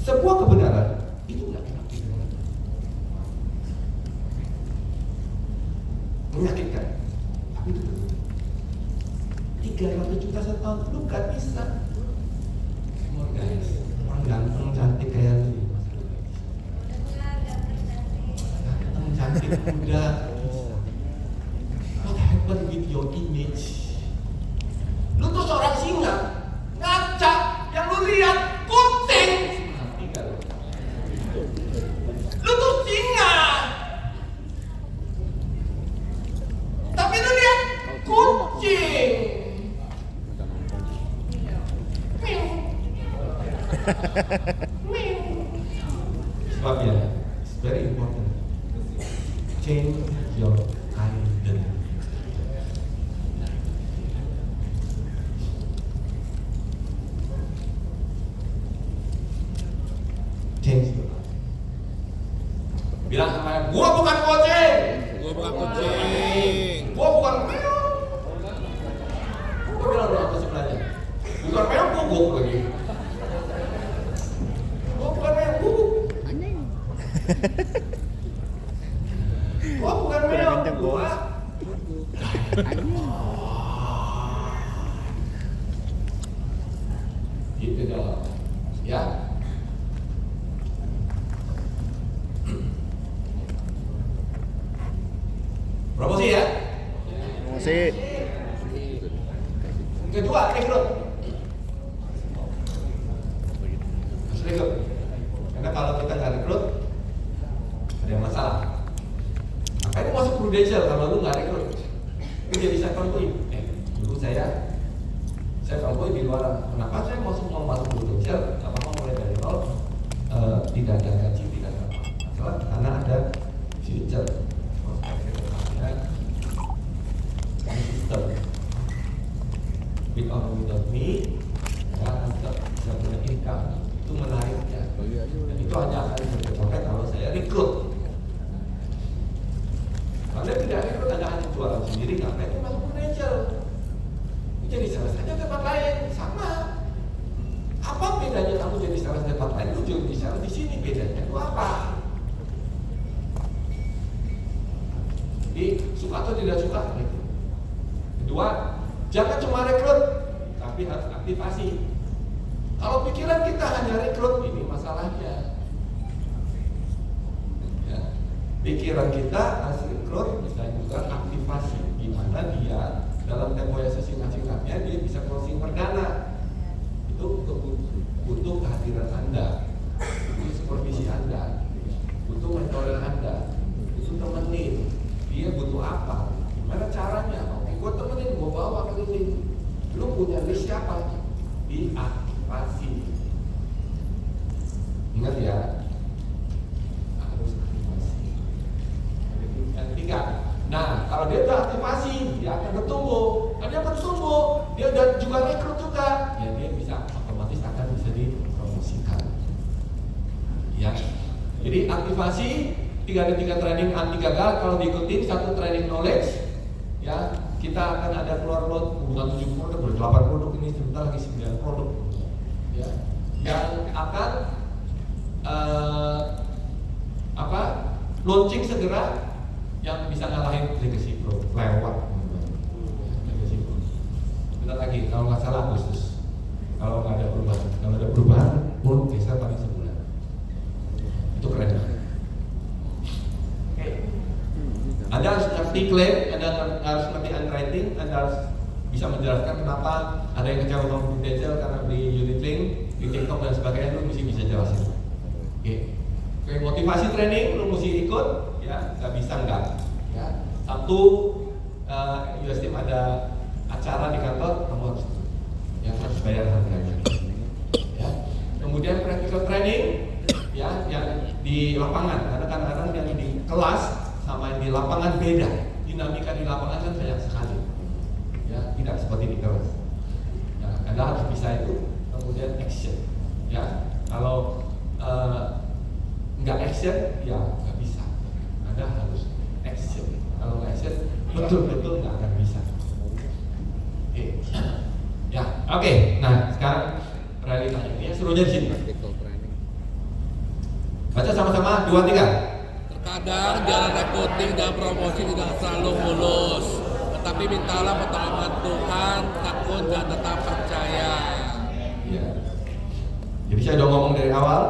Sebuah kebenaran itu gak enak didengar. Menyakitkan. Tapi itu betul. 300 juta setahun lu gak bisa. Guys, orang ganteng kuda. What happened with your image? Lu tuh seorang singa, ngaca, yang lu lihat kucing. Ngerti gak lu? Lu tuh singa, tapi lu lihat kucing. Sebabnya, it's very important. Change your identity. Change your identity. Bilang sama gua bukan kucing. Gua bukan kucing. Gua bukan meong. Gua bilang dulu apa sebelahnya? Bukan meong, guguk lagi. Gua bukan meong, guguk. Gua bukan meong, gua. Gitu dong, ya. Promosi ya. Promosi. Kedua, rekrut. Harus rekrut. Karena kalau kita nggak rekrut, ada masalah. Makanya itu masuk prudential kalau lu nggak rekrut. Lu jadi second point. Dulu saya second point di luar. Kenapa saya mau masuk prudential? Apa mulai dari nol? Tidak ada gaji, tidak ada masalah. Karena ada future. System. With or without me, ya, tetap bisa punya income. Itu menarik ya. Dan itu hanya akan tercapai kalau saya rekrut. Kalau tidak rekrut, Anda hanya jualan sendiri, ngapain itu masuk prudential? Jadi salah saja tempat lain, sama. Apa bedanya kamu jadi salah tempat lain? Lu jadi salah di sini, bedanya itu apa? Jadi suka atau tidak suka? Kedua, jangan cuma rekrut, tapi harus aktivasi. Kalau pikiran kita hanya rekrut, ini masalahnya. Ya. Pikiran kita harus rekrut, dan juga aktivasi. Gimana dia dalam tempo yang sesingkat-singkatnya dia bisa closing perdana. Itu butuh kehadiran Anda, butuh supervisi Anda, butuh mentoring Anda, butuh temenin. Dia butuh apa? Gimana caranya? Gue temenin, gue bawa keliling. Lu punya list siapa? Diaktifasi. Ingat ya, harus aktivasi. Yang ketiga, nah kalau dia udah aktivasi, dia akan bertumbuh. Kalau dia bertumbuh, dia udah juga rekrut juga. Ya dia bisa otomatis akan bisa dipromosikan. Ya, jadi aktivasi 3 training anti gagal. Kalau diikutin 1 training knowledge, ya kita akan ada keluar lot bukan 7 produk, 8 produk ini sebentar lagi 9 produk ya, yang akan launching segera yang bisa ngalahin Legacy Pro lewat Legacy Pro. Sebentar lagi kalau nggak salah Agustus, kalau nggak ada perubahan. Kalau ada perubahan pun bisa paling sebulan. Itu keren banget. Anda harus ngerti klaim, Anda harus ngerti underwriting, Anda harus bisa menjelaskan kenapa ada yang kecewa sama prudential karena beli unit link di TikTok dan sebagainya, lu mesti bisa jelasin. Oke, motivasi training lu mesti ikut, ya nggak bisa enggak. Ya, Sabtu USTIM ada acara di kantor, kamu harus bayar harganya. Ya, kemudian practical training, ya yang di lapangan, karena kadang-kadang yang di kelas sama yang di lapangan beda. Dinamika di lapangan kan banyak sekali. Ya, tidak seperti di kelas. Ya, Anda harus bisa itu. Kemudian action. Ya, kalau nggak action, ya nggak bisa. Anda harus action. Kalau nggak action, betul-betul nggak akan bisa. Oke. Ya, oke. Nah, sekarang realitanya ini serunya di sini. Baca sama-sama 2, 3. Terkadang jalan recruiting dan promosi tidak selalu mulus, tetapi mintalah pertolongan Tuhan, takut dan tetap percaya. Ya. Jadi saya udah ngomong dari awal.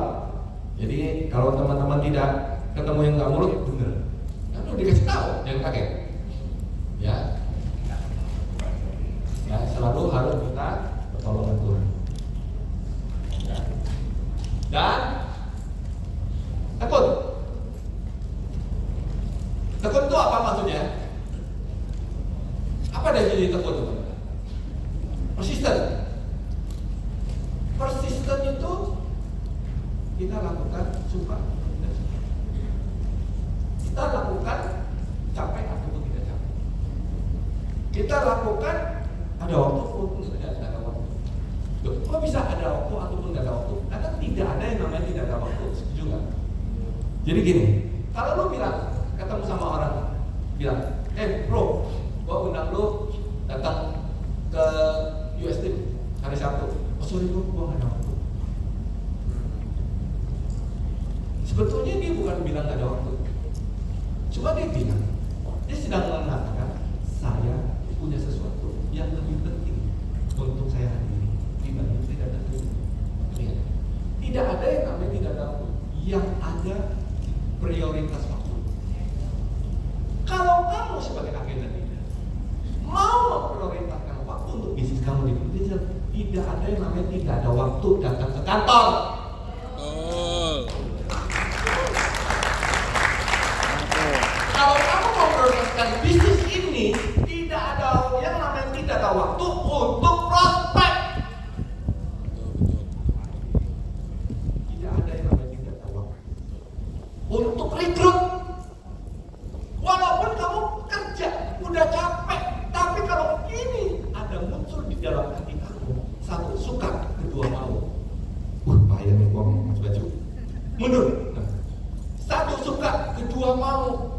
Jadi kalau teman-teman tidak ketemu yang nggak mulus, bener. Kan dikasih tahu, jangan kaget. Ya, ya selalu harus minta pertolongan Tuhan. Ya. Dan takut. Takut itu apa maksudnya? Apa definisi takut itu? Persisten. Persisten itu kita lakukan suka dan suka. Kita lakukan capek ataupun tidak capek. Kita lakukan ada waktu ataupun tidak ada waktu. Loh, kok bisa ada waktu ataupun tidak ada waktu? Karena tidak ada yang namanya tidak ada waktu. Setuju nggak? Jadi gini, kalau lo bilang ketemu sama orang, bilang, bro, gua undang lo datang ke US Team hari Sabtu. Oh sorry bro, gua nggak ada waktu. Sebetulnya dia bukan bilang nggak ada waktu, cuma dia bilang dia sedang mengatakan saya punya sesuatu yang lebih penting untuk saya hadiri dibanding tidak ada. Tidak ada yang namanya tidak ada waktu, yang ada prioritas waktu. Kalau kamu sebagai agenda leader mau memprioritaskan waktu untuk bisnis kamu di Indonesia, tidak ada yang namanya tidak ada waktu datang ke kantor. Kalau kamu memprioritaskan bisnis ini, tidak ada yang namanya tidak ada waktu untuk prospek. Tidak ada yang namanya tidak ada waktu untuk rekrut. Walaupun kamu kerja udah capek, tapi kalau ini ada muncul di dalam hati kamu, satu suka, kedua mau. Bahaya nih gua pakai baju. Mundur. Satu suka, kedua mau.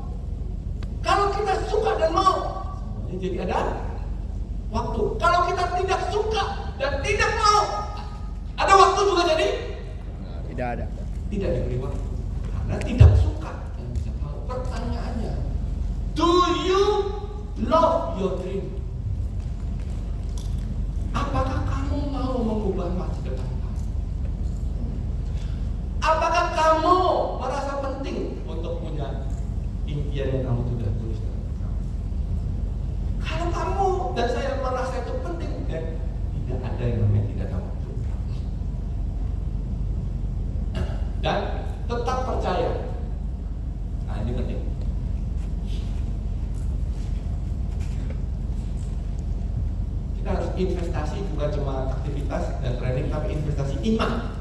Kalau kita suka dan mau, semuanya jadi ada waktu. Kalau kita tidak suka dan tidak mau, ada waktu juga jadi? Tidak ada. Tidak diberi waktu. Karena tidak suka dan tidak mau. Pertanyaannya, do you love your dream? Apakah kamu mau mengubah masa depan kamu? Apakah kamu merasa penting untuk punya impian yang kamu sudah tulis dalam kamu? Kalau kamu dan saya merasa itu penting, dan tidak ada yang namanya tidak ada waktu. Dan tetap percaya. Nah ini penting. Kita harus investasi bukan cuma aktivitas dan training, tapi investasi iman.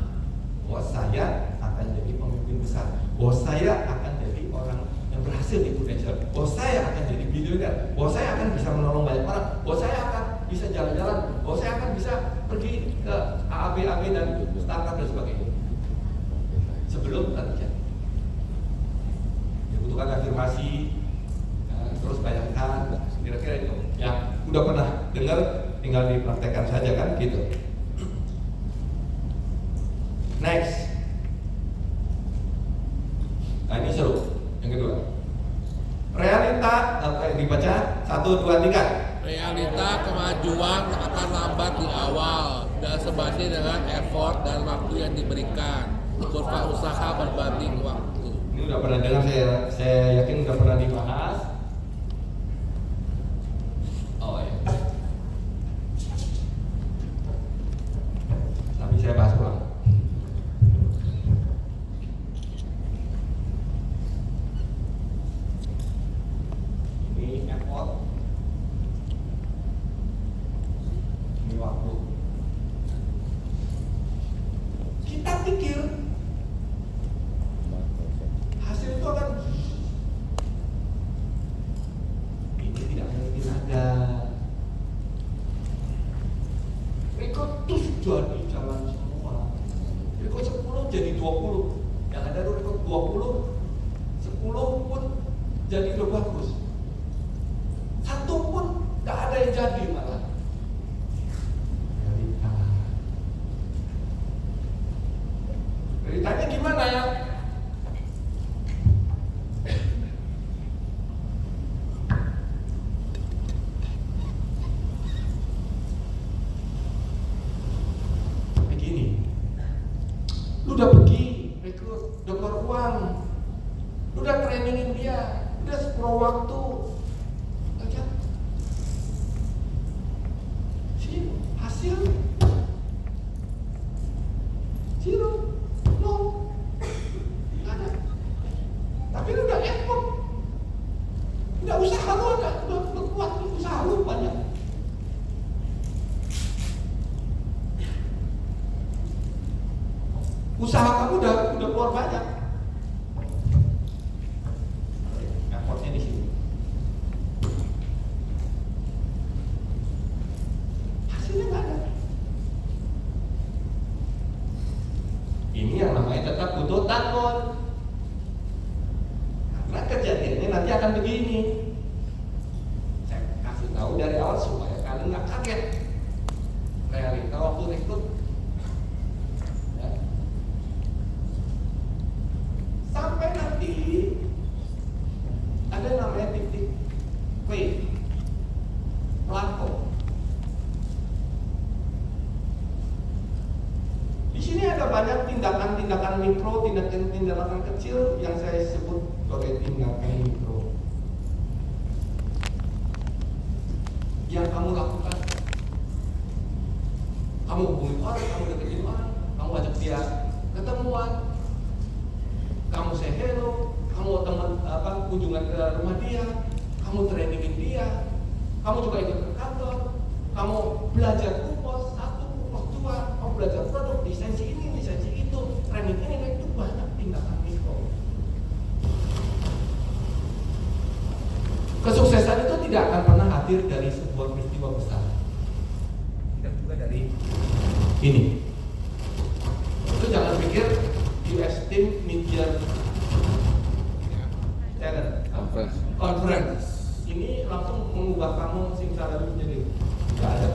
Bahwa saya akan jadi pemimpin besar. Bahwa saya akan jadi orang yang berhasil di Prudential. Bahwa saya akan jadi bilioner. Bahwa saya akan bisa menolong banyak orang. Bahwa saya akan bisa jalan-jalan. Bahwa saya akan bisa pergi ke AAB dan startup dan sebagainya. Sebelum terjadi. Dibutuhkan afirmasi, terus bayangkan, kira-kira itu. Ya, udah pernah dengar, tinggal dipraktekkan saja kan, gitu. Next. Nah ini seru. Yang kedua, realita apa yang dibaca? 1, 2, 3. Realita kemajuan akan lambat di awal dan sebanding dengan effort dan waktu yang diberikan. Kurva usaha berbanding waktu. Ini udah pernah dengar, saya yakin udah pernah dibahas. Oh ya. Tapi saya bahas ulang. Ini effort. Ini waktu. Kita pikir hasil itu akan ini tidak mungkin ada. Rekrut terus jadi jalan semua. Rekrut 10 jadi 20. Yang ada tuh rekrut 20, 10 pun jadi udah bagus. Satu pun gak ada yang jadi malah. Beritanya gimana ya? Begini, lu udah pergi rekrut, udah keluar uang, lu udah trainingin dia, Udah 10 waktu. Aja. Zero. Hasil. Zero. No. Nggak ada. Tapi lu udah effort. Udah usaha lu ada. Udah kuat. Usaha lu banyak. Usaha kamu udah keluar banyak. Effortnya di sini. Hasilnya nggak ada. Ini yang namanya tetap butuh takut. Karena kejadiannya nanti akan begini. Saya kasih tahu dari awal supaya kalian nggak kaget. Realita waktu rekrut. Sampai nanti ada namanya titik P, plato. Di sini ada banyak tindakan-tindakan mikro, tindakan-tindakan kecil yang saya sebut sebagai tindakan mikro. Yang kamu lakukan, kamu hubungi orang, kamu deketin orang, kamu ajak dia ketemuan. Kamu say hello, kamu kunjungan ke rumah dia, kamu trainingin dia, kamu juga ikut ke kantor, kamu belajar kupos 1, kupos 2, kamu belajar produk, lisensi ini, lisensi itu, training ini, itu banyak tindakan mikro. Kesuksesan itu tidak akan pernah hadir dari sebuah peristiwa besar, tidak juga dari ini. Itu jangan pikir US Team Media Conference ini langsung mengubah kamu simsalabim menjadi tidak ada.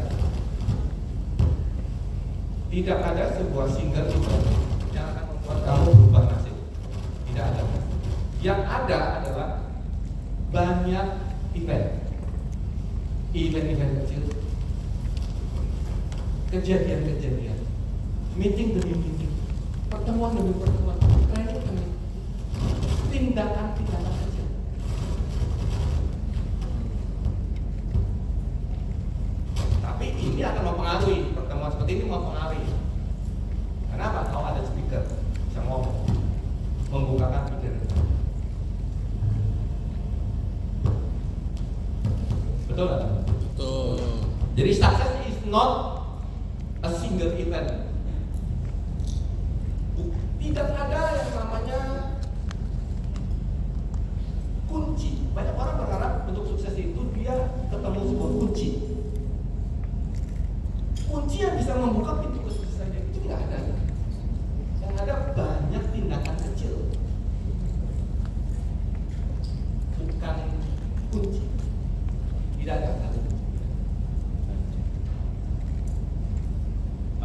Tidak ada sebuah single event yang akan membuat kamu berubah nasib. Tidak ada. Yang ada adalah banyak event kecil, kejadian-kejadian, meeting demi meeting, pertemuan demi pertemuan, training demi tindakan-tindakan kecil. Tapi ini akan mempengaruhi, pertemuan seperti ini mempengaruhi. Kenapa? Kalau ada speaker bisa ngomong, membukakan pikiran. Betul nggak? Betul. Jadi success is not a single event. Tidak ada yang namanya kunci. Banyak orang berharap untuk sukses itu dia ketemu sebuah kunci. Kunci yang bisa membuka pintu kesuksesan itu nggak ada. Yang ada banyak tindakan kecil. Bukan kunci. Tidak ada.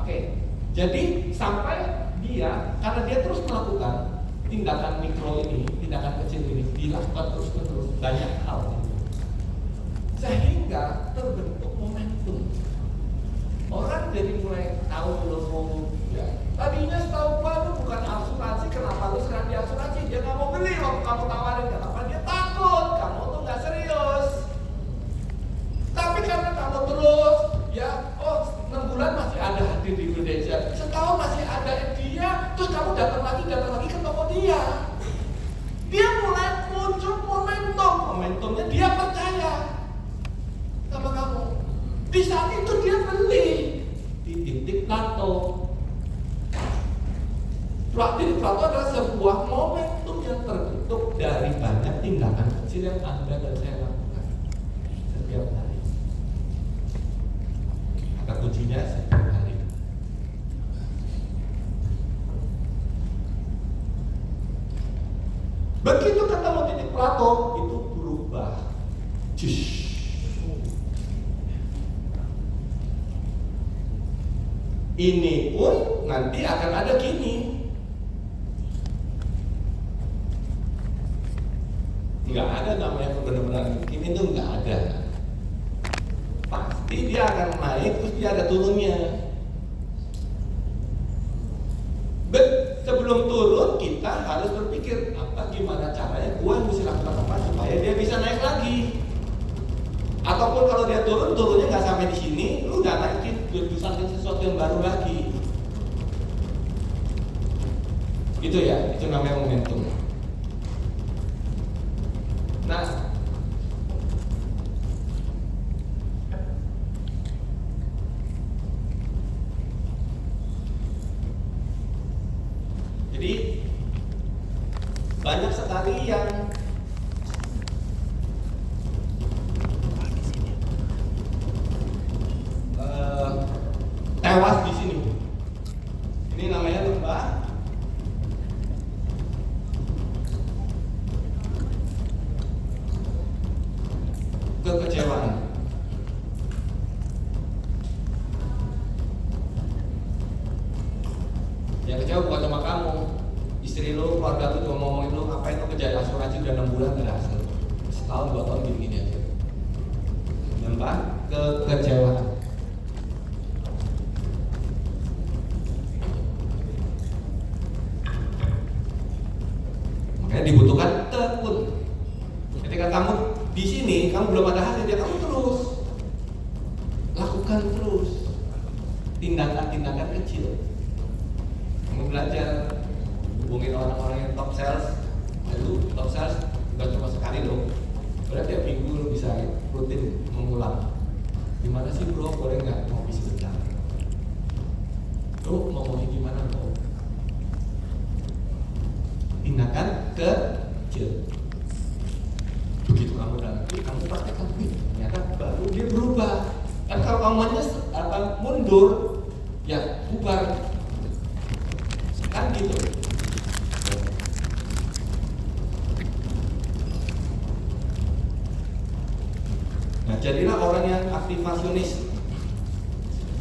Oke, jadi sampai dia, karena dia terus melakukan tindakan mikro ini, tindakan kecil ini, dilakukan terus-menerus banyak hal, sehingga terbentuk momentum. Orang jadi mulai tahu loh, ya. Tadinya setahu gua itu bukan asuransi, kenapa lu sekarang di asuransi? Dia nggak mau beli waktu kamu tawarin, kenapa? Dia takut, kamu tuh nggak serius. Tapi karena kamu terus, ya, 6 bulan masih ada hadir di Indonesia, setahun masih ada dia, terus kamu datang lagi ke toko dia. Dia mulai muncul momentumnya dia percaya sama kamu. Di saat itu dia beli di titik plato. Titik plato adalah sebuah momentum yang terbentuk dari banyak tindakan kecil yang Anda dan saya lakukan setiap hari. Kata kuncinya setiap hari. Begitu ketemu titik plato, itu berubah. Ini pun nanti akan ada gini. Nggak ada namanya benar-benar gini tuh nggak ada. Pasti dia akan naik, terus dia ada turunnya. Sebelum turun kita harus berpikir gimana caranya, gua mesti lakukan apa supaya turunnya nggak sampai di sini, lu udah naikin jurusan sesuatu yang baru lagi. Itu ya, itu namanya momentum. Nah, jadi banyak sekali yang tewas di sini. Ini namanya lembah kekecewaan. Yang kecewa bukan cuma kamu, istri lu, keluarga lu cuma ngomongin lu ngapain lu kerja asuransi udah 6 bulan gak ada hasil, setahun 2 tahun gini aja. Lembah kekecewaan. Makanya dibutuhkan tekun. Ketika kamu di sini, kamu belum ada hasil, ya kamu terus lakukan terus tindakan-tindakan kecil. Kamu belajar hubungin orang-orang yang top sales. Lalu top sales bukan cuma sekali loh. Berarti tiap minggu lo bisa rutin mengulang. Gimana sih bro, boleh nggak ngopi sebentar? Lo mau ngopi gimana bro? Tindakan kecil. Begitu kamu nanti, kamu pasti ternyata baru dia berubah. Kan kalau kamu mundur, ya bubar. Kan gitu. Nah, jadilah orang yang aktivasionis.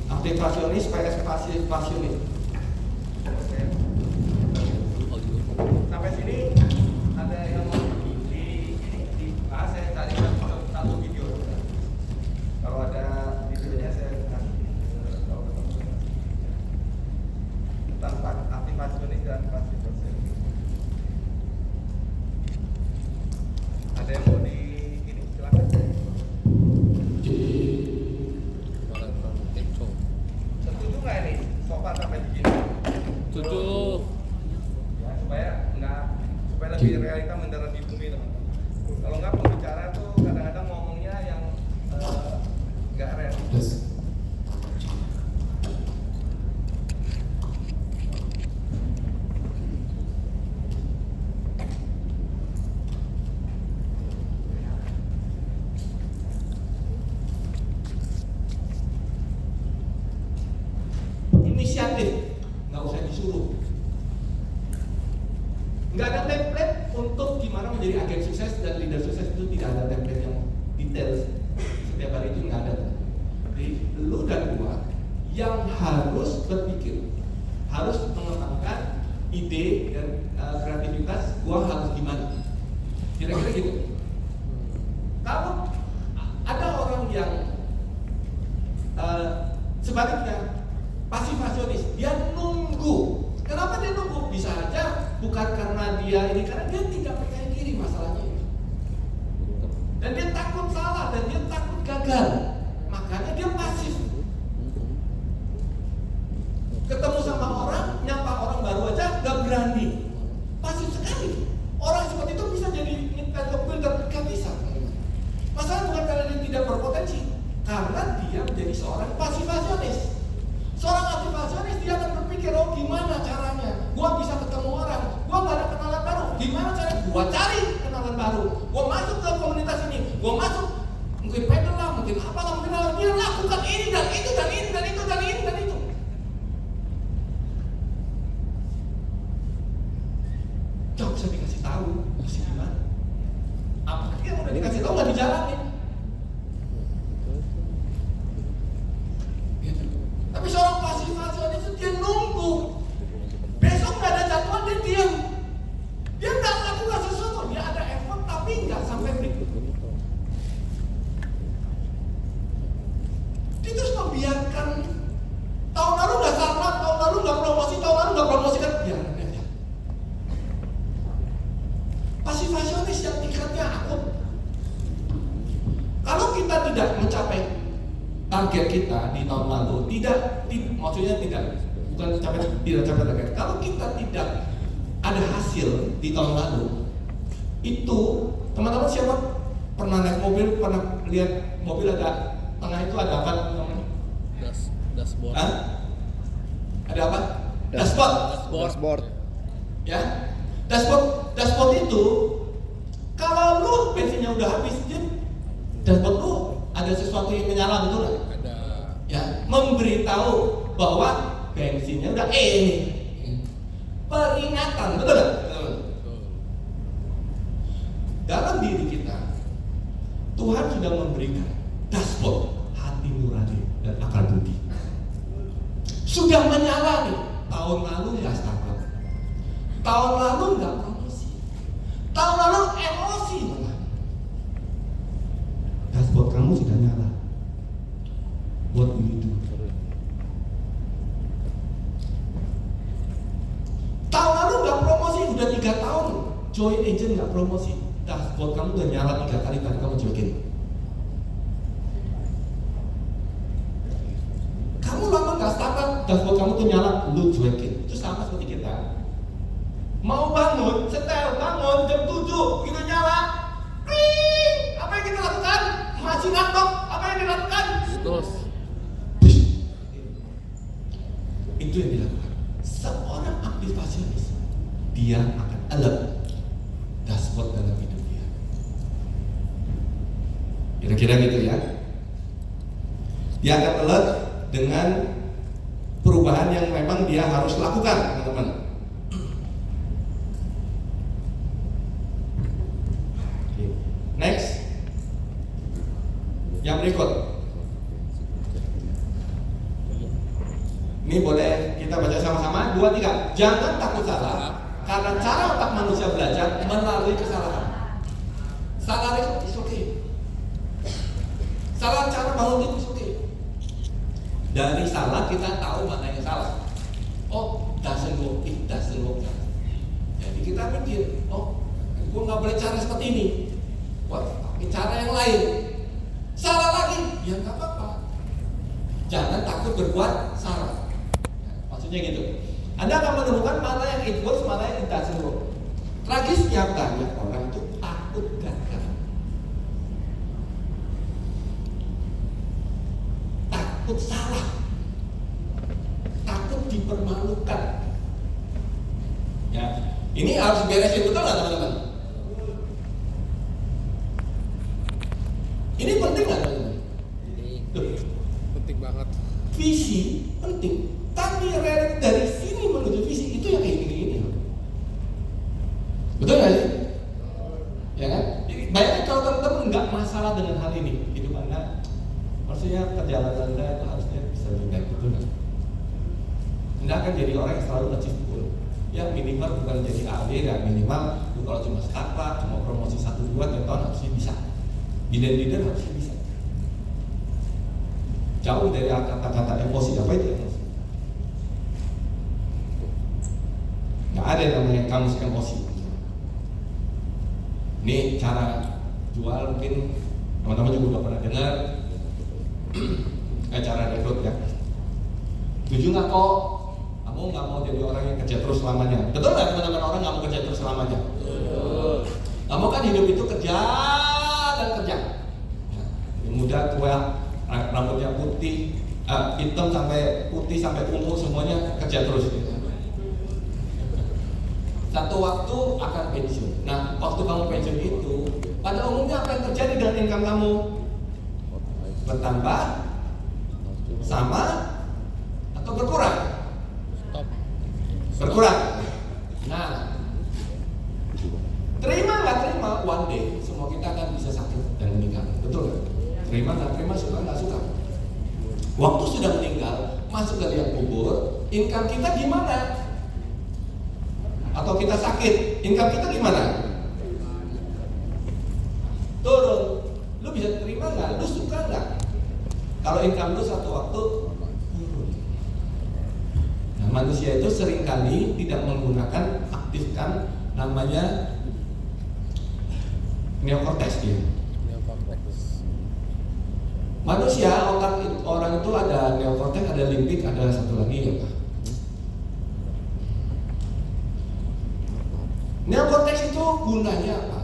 Aktivasionis vs pasifasionis. Sampai sini ada yang mau saya cari satu video. Kalau ada videonya saya kasih tentang aktivasionis dan pasifasionis. Ada yang mau di ini silakan. Setuju nggak ini sofa sampai begini? Setuju. Ya, supaya lebih realita mendarat di bumi teman-teman. Kalau nggak pembicara tuh kadang-kadang ngomongnya yang nggak realistis. Inisiatif, nggak usah disuruh. Nggak ada template untuk gimana menjadi agen sukses dan leader sukses, itu tidak ada template yang detail. Setiap hari itu nggak ada. Jadi lu dan gua yang harus berpikir, harus mengembangkan ide dan kreativitas. Gua harus gimana? Kira-kira gitu. Kalau ada orang yang sebaliknya pasifasionis, dia nunggu. Kenapa dia nunggu? Bisa aja bukan karena dia ini, karena dia tidak percaya diri masalahnya ini. Dan dia takut salah, dan dia takut gagal. Makanya dia pasif. Ketemu sama orang, nyapa orang baru aja gak berani. Pasif sekali. Orang seperti itu bisa jadi builder, gak bisa. Masalah bukan karena dia tidak berpotensi, karena dia menjadi seorang pasifasionis. Seorang aktivasionis dia akan berpikir, oh gimana caranya? Gua bisa ketemu orang, gua gak ada kenalan baru. Gimana caranya? Gua cari kenalan baru. Gua masuk ke komunitas ini, gua masuk mungkin pedal lah, mungkin apa lah, mungkin apa. Dia lakukan ini dan itu dan ini dan itu dan ini dan itu. Gak usah dikasih tahu, masih gimana? Apa yang udah dikasih tahu gak dijalanin? Tapi seorang pasifasionis itu dia nunggu. Besok nggak ada jadwal, dia diam. Dia nggak lakukan sesuatu, dia ada effort tapi nggak sampai berikut. Dia terus membiarkan. Tahun lalu nggak sarmat, tahun lalu nggak promosi, tahun lalu nggak promosikan, biarin aja. Pasifasionis yang tingkatnya akut. tidak capai target. Kalau kita tidak ada hasil di tahun lalu, itu teman-teman siapa pernah naik mobil, pernah lihat mobil ada tengah itu ada apa namanya? Dashboard. Hah? Ada apa? Dashboard. Dashboard. Ya, dashboard itu kalau lu bensinnya udah habis, dashboard lu ada sesuatu yang menyala, betul nggak? Ada. Ya, memberitahu bahwa bensinnya udah ini. Peringatan, betul nggak? Betul. Dalam diri kita, Tuhan sudah memberikan dashboard hati nurani dan akal budi. Sudah menyala nih. Tahun lalu nggak startup, tahun lalu nggak promosi, tahun lalu emosi malah. Dashboard kamu sudah nyala. What do you do? Tahun lalu nggak promosi, udah 3 tahun join agent nggak promosi. Dashboard kamu udah nyala 3 kali tadi kamu join. Kamu lama nggak startup, dashboard kamu tuh nyala, lu cuekin. Itu sama seperti kita. Mau bangun, setel, bangun jam 7, begitu nyala, kring. Apa yang kita lakukan? Masih ngantuk. Apa yang dilakukan? Terus. Itu yang dilakukan. Seorang aktivasionis, dia akan alert dashboard dalam hidup dia. Kira-kira gitu ya. Dia akan alert dengan perubahan yang memang dia harus lakukan, teman-teman. Next, yang berikut. Ini boleh kita baca sama-sama. 2, 3. Jangan takut salah, karena cara otak manusia belajar melalui kesalahan. Salah itu oke. Salah cara bangun itu oke. Dari salah kita tahu mana yang salah. Oh, doesn't work, it doesn't work. Jadi kita mikir, oh, gue nggak boleh cara seperti ini. Wah, pakai cara yang lain. Salah lagi, ya nggak apa-apa. Jangan takut berbuat salah. Maksudnya gitu. Anda akan menemukan mana yang it works, mana yang it doesn't work. Tragisnya banyak orang itu takut gagal. Takut salah, takut dipermalukan. Ya, ini harus beresin, betul nggak teman-teman? Ini penting nggak teman-teman? Penting banget. Visi penting, tapi dari sini menuju visi itu yang kayak gini-gini. Betul nggak sih? Ya kan? Bayangkan kalau teman-teman nggak masalah dengan hal ini, hidup Anda, maksudnya perjalanan Anda itu harusnya bisa lebih baik, betul nggak? Anda akan jadi orang yang selalu achieve goal. Ya minimal bukan jadi AD, ya minimal lu kalau cuma startup, cuma promosi 1-2 tiap tahun harusnya bisa. Leader harusnya bisa. Jauh dari kata-kata emosi, apa itu emosi? Nggak ada yang namanya kamus emosi. Ini cara jual, mungkin teman-teman juga udah pernah dengar. Cara rekrut ya. Setuju nggak kok? Kamu nggak mau jadi orang yang kerja terus selamanya. Betul nggak teman-teman, orang nggak mau kerja terus selamanya? Kamu kan hidup itu kerja dan kerja. Ya, muda, tua, rambutnya putih, hitam sampai putih sampai ungu, semuanya kerja terus. Satu waktu akan pensiun. Nah, waktu kamu pensiun itu, pada umumnya apa yang terjadi dengan income kamu? Bertambah, sama, atau berkurang? Berkurang. Nah, terima nggak terima, one day semua kita akan bisa sakit dan meninggal. Betul nggak? Terima nggak terima, suka nggak suka. Waktu sudah meninggal, masuk ke liang kubur, income kita gimana? Atau kita sakit, income kita gimana? Turun. Lu bisa terima nggak? Lu suka nggak? Kalau income lu satu waktu turun. Nah, manusia itu seringkali tidak menggunakan aktifkan namanya neokortex dia. Manusia, otak orang itu ada neokortex, ada limbik, ada satu lagi ya Pak. Neokortex itu gunanya apa?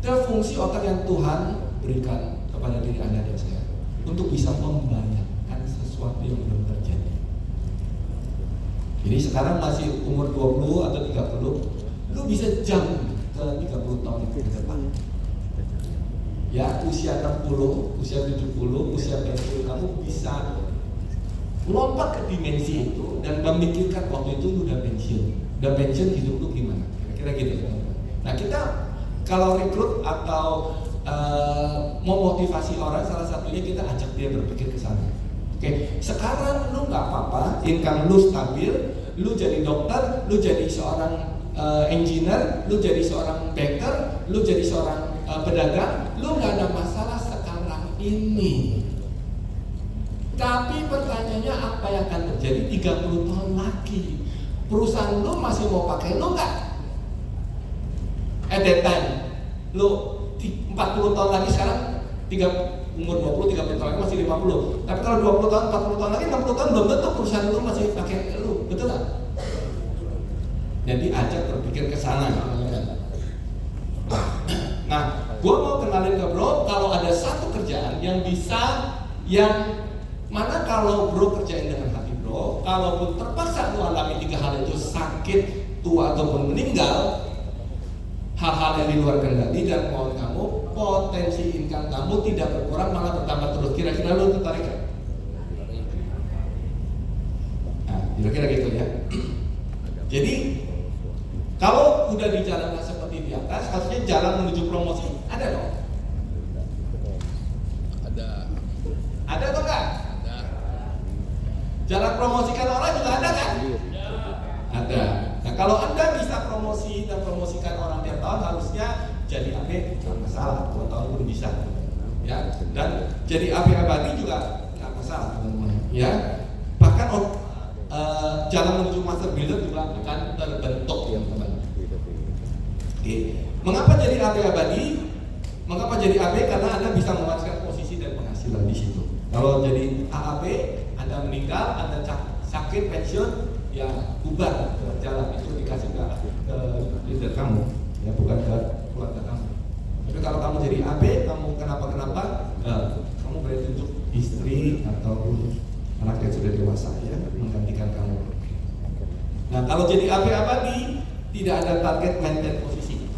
Itu fungsi otak yang Tuhan berikan kepada diri Anda dan saya untuk bisa membayangkan sesuatu yang belum terjadi. Jadi sekarang masih umur 20 atau 30, lu bisa jump ke 30 tahun ke depan. Ya, usia 60, usia 70, usia pensiun, kamu bisa lompat ke dimensi itu dan memikirkan waktu itu lu udah pensiun. Udah pensiun, hidup lu gimana? Kira-kira gitu. Nah, kita kalau rekrut atau memotivasi orang, salah satunya kita ajak dia berpikir ke sana. Oke, sekarang lu nggak apa-apa, income lu stabil, lu jadi dokter, lu jadi seorang engineer, lu jadi seorang baker, lu jadi seorang pedagang, lu nggak ada masalah sekarang ini. Tapi pertanyaannya apa yang akan terjadi 30 tahun lagi? Perusahaan lu masih mau pakai lu nggak? At that time, lu 40 tahun lagi sekarang umur 20, 30 tahun lagi masih 50. Tapi kalau 20 tahun, 40 tahun lagi, 60 tahun belum tentu perusahaan lu masih pakai lu, betul nggak? Jadi ajak berpikir ke sana. Nah, gue mau kenalin ke bro, kalau ada satu kerjaan yang mana kalau bro kerjain dengan hati bro, kalaupun terpaksa lu alami 3 hal itu, sakit, tua ataupun meninggal, hal-hal yang di luar kendali dan kemauan kamu, potensi income kamu tidak berkurang malah bertambah terus. Kira-kira lu tertarik kan? Nah, kira-kira gitu ya. Jadi kalau udah di jalan seperti di atas, harusnya jalan menuju promosi ada dong? Ada atau enggak? Ada. Jalan promosikan orang juga ada kan? Ada. Nah, kalau Anda bisa promosi dan promosikan orang tiap tahun, harusnya jadi AB nggak masalah, 2 tahun pun bisa. Ya, dan jadi AB abadi juga nggak masalah, teman-teman. Ya, bahkan jalan menuju master builder juga akan terbentuk, ya, teman-teman. Oke. Mengapa jadi AB abadi? Mengapa jadi AB? Karena Anda bisa mewariskan posisi dan penghasilan di situ. Kalau jadi AAB, Anda meninggal, Anda sakit, pensiun, ya bubar jalan itu dikasih ke leader kamu, ya bukan ke keluarga kamu. Tapi kalau kamu jadi AB, kamu kenapa kamu boleh tunjuk istri atau anak yang sudah dewasa ya menggantikan kamu. Nah, kalau jadi AB abadi tidak ada target maintain posisi.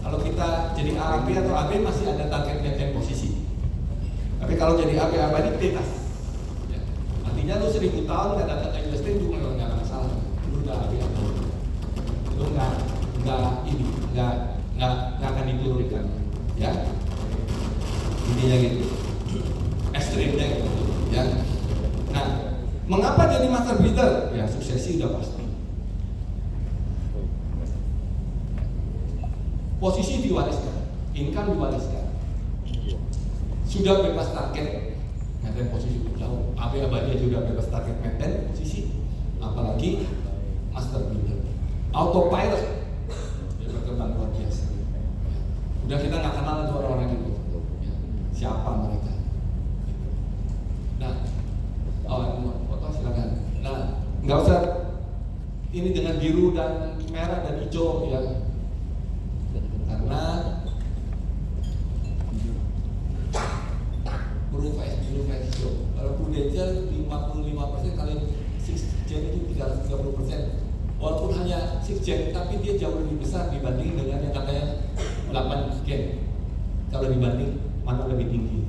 Kalau kita jadi AB atau AB masih ada target maintain posisi. Tapi kalau jadi AB abadi bebas. Ya. Artinya lu 1000 tahun nggak datang ke industri juga nggak ada masalah. Lu udah AB abadi. Lu nggak akan diturunkan. Ya. Intinya gitu. Ekstrimnya gitu. Ya. Nah, mengapa jadi master builder? Ya suksesi udah pasti. Posisi diwariskan, income diwariskan. Sudah bebas target maintain posisi jauh. AB abadi juga bebas target maintain posisi. Apalagi master builder. Autopilot dia berkembang luar biasa. Udah kita nggak kenal itu orang-orang itu. Siapa mereka? Nah, foto silakan. Nah, nggak usah ini dengan biru dan merah dan hijau ya, karena Blue hijau. Kalau Prudential 55% kali 6 gen itu 330%. Walaupun hanya 6 gen, tapi dia jauh lebih besar dibanding dengan yang katanya 8 gen. Kalau dibanding mana lebih tinggi?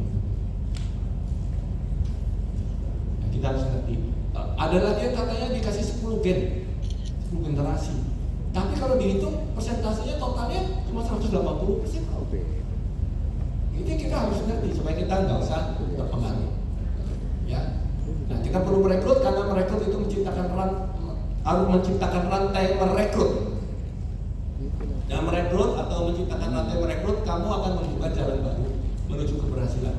Nah, kita harus ngerti. Ada lagi yang katanya dikasih 10 gen, 10 generasi. Tapi kalau dihitung persentasenya totalnya cuma 180%. Ini kita harus ngerti supaya kita nggak usah terpengaruh. Ya. Nah, kita perlu merekrut karena merekrut itu harus menciptakan rantai merekrut. Dan merekrut atau menciptakan rantai merekrut, kamu akan membuka jalan baru menuju keberhasilan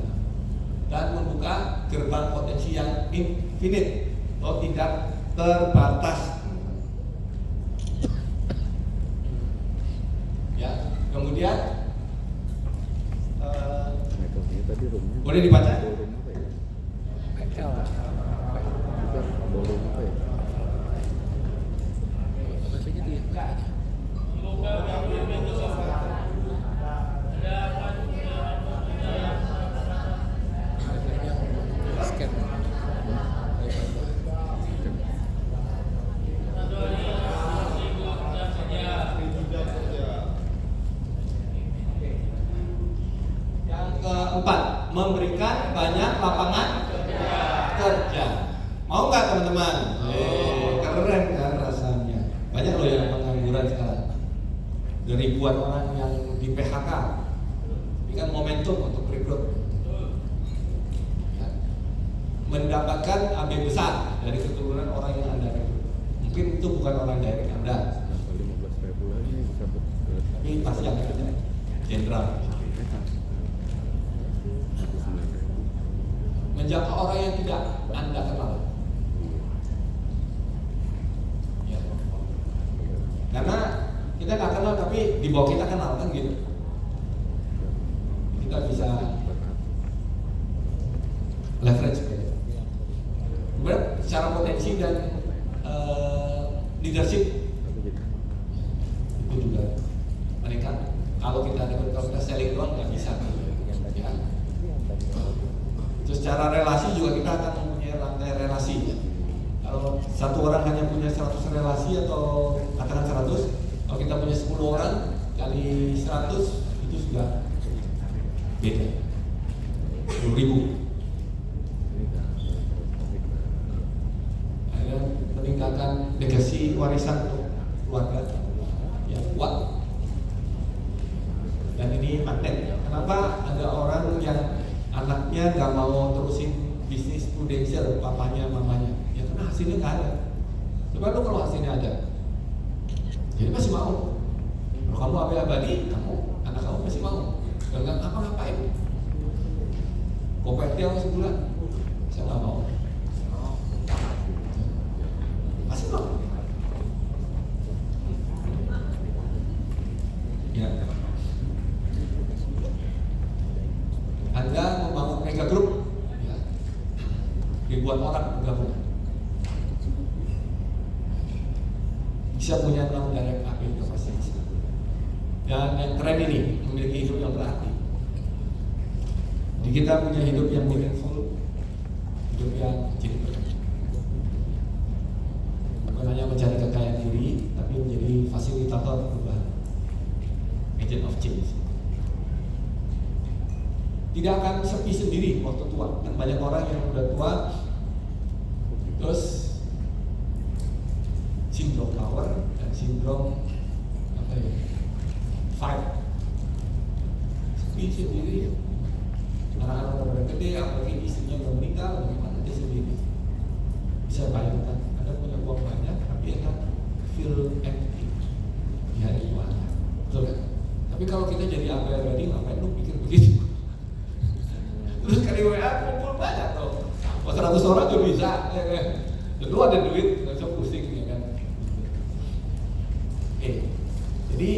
dan membuka gerbang potensi yang infinite atau tidak terbatas. Ya, kemudian boleh dibaca? banyak lapangan kerja. Mau nggak teman-teman? Keren kan rasanya. Banyak loh yang pengangguran sekarang. Ada ribuan orang yang di PHK. Ini kan momentum untuk rekrut. Ya. Mendapatkan AB besar dari keturunan orang yang Anda rekrut. Mungkin itu bukan orang direct Anda, tapi pasti akan ada jenderal. Menjangkau orang yang tidak Anda kenal. Ya. Karena kita nggak kenal tapi di bawah kita kenal kan gitu. Kita bisa leverage gitu. Kemudian secara potensi dan leadership itu juga meningkat. Kalau kita selling doang nggak bisa. Ya. Terus secara relasi juga kita akan mempunyai rantai relasi. Kalau satu orang hanya punya 100 relasi atau katakan 100, kalau kita punya 10 orang kali 100 itu sudah beda. 10.000. Akhirnya meningkatkan legasi warisan untuk keluarga yang kuat. Dan ini magnet. Kenapa ada orang yang anaknya nggak mau terusin bisnis prudensial papanya mamanya? Ya karena hasilnya nggak ada. Coba lu kalau hasilnya ada, jadi masih mau. Kalau kamu abadi, anak kamu masih mau. Dengan apa ngapain? Kopet dia sebulan, saya nggak mau. Masih mau. Ya. Anda membangun mega group, ya. Ribuan orang bergabung. Bisa punya 6 direct AP itu pasti bisa. Dan yang keren ini memiliki hidup yang berarti. Jadi kita punya hidup yang meaningful, hidup yang jadi berarti. Bukan hanya mencari kekayaan diri, tapi menjadi fasilitator perubahan, agent of change. Tidak akan sepi sendiri waktu tua. Kan banyak orang yang udah tua, terus sindrom power dan sindrom fight. Sepi sendiri. Anak-anak udah gede, apalagi istrinya udah meninggal, bagaimana dia sendiri? Bisa bayangkan, Anda punya uang banyak, tapi Anda feel empty di hari tuanya. Betul kan? Tapi kalau kita jadi abadi, ngapain lu pikir begitu? Terus kali WA kumpul banyak tuh. 100 orang juga bisa. Dan lu ada duit, nggak usah pusing ya kan. Oke. Jadi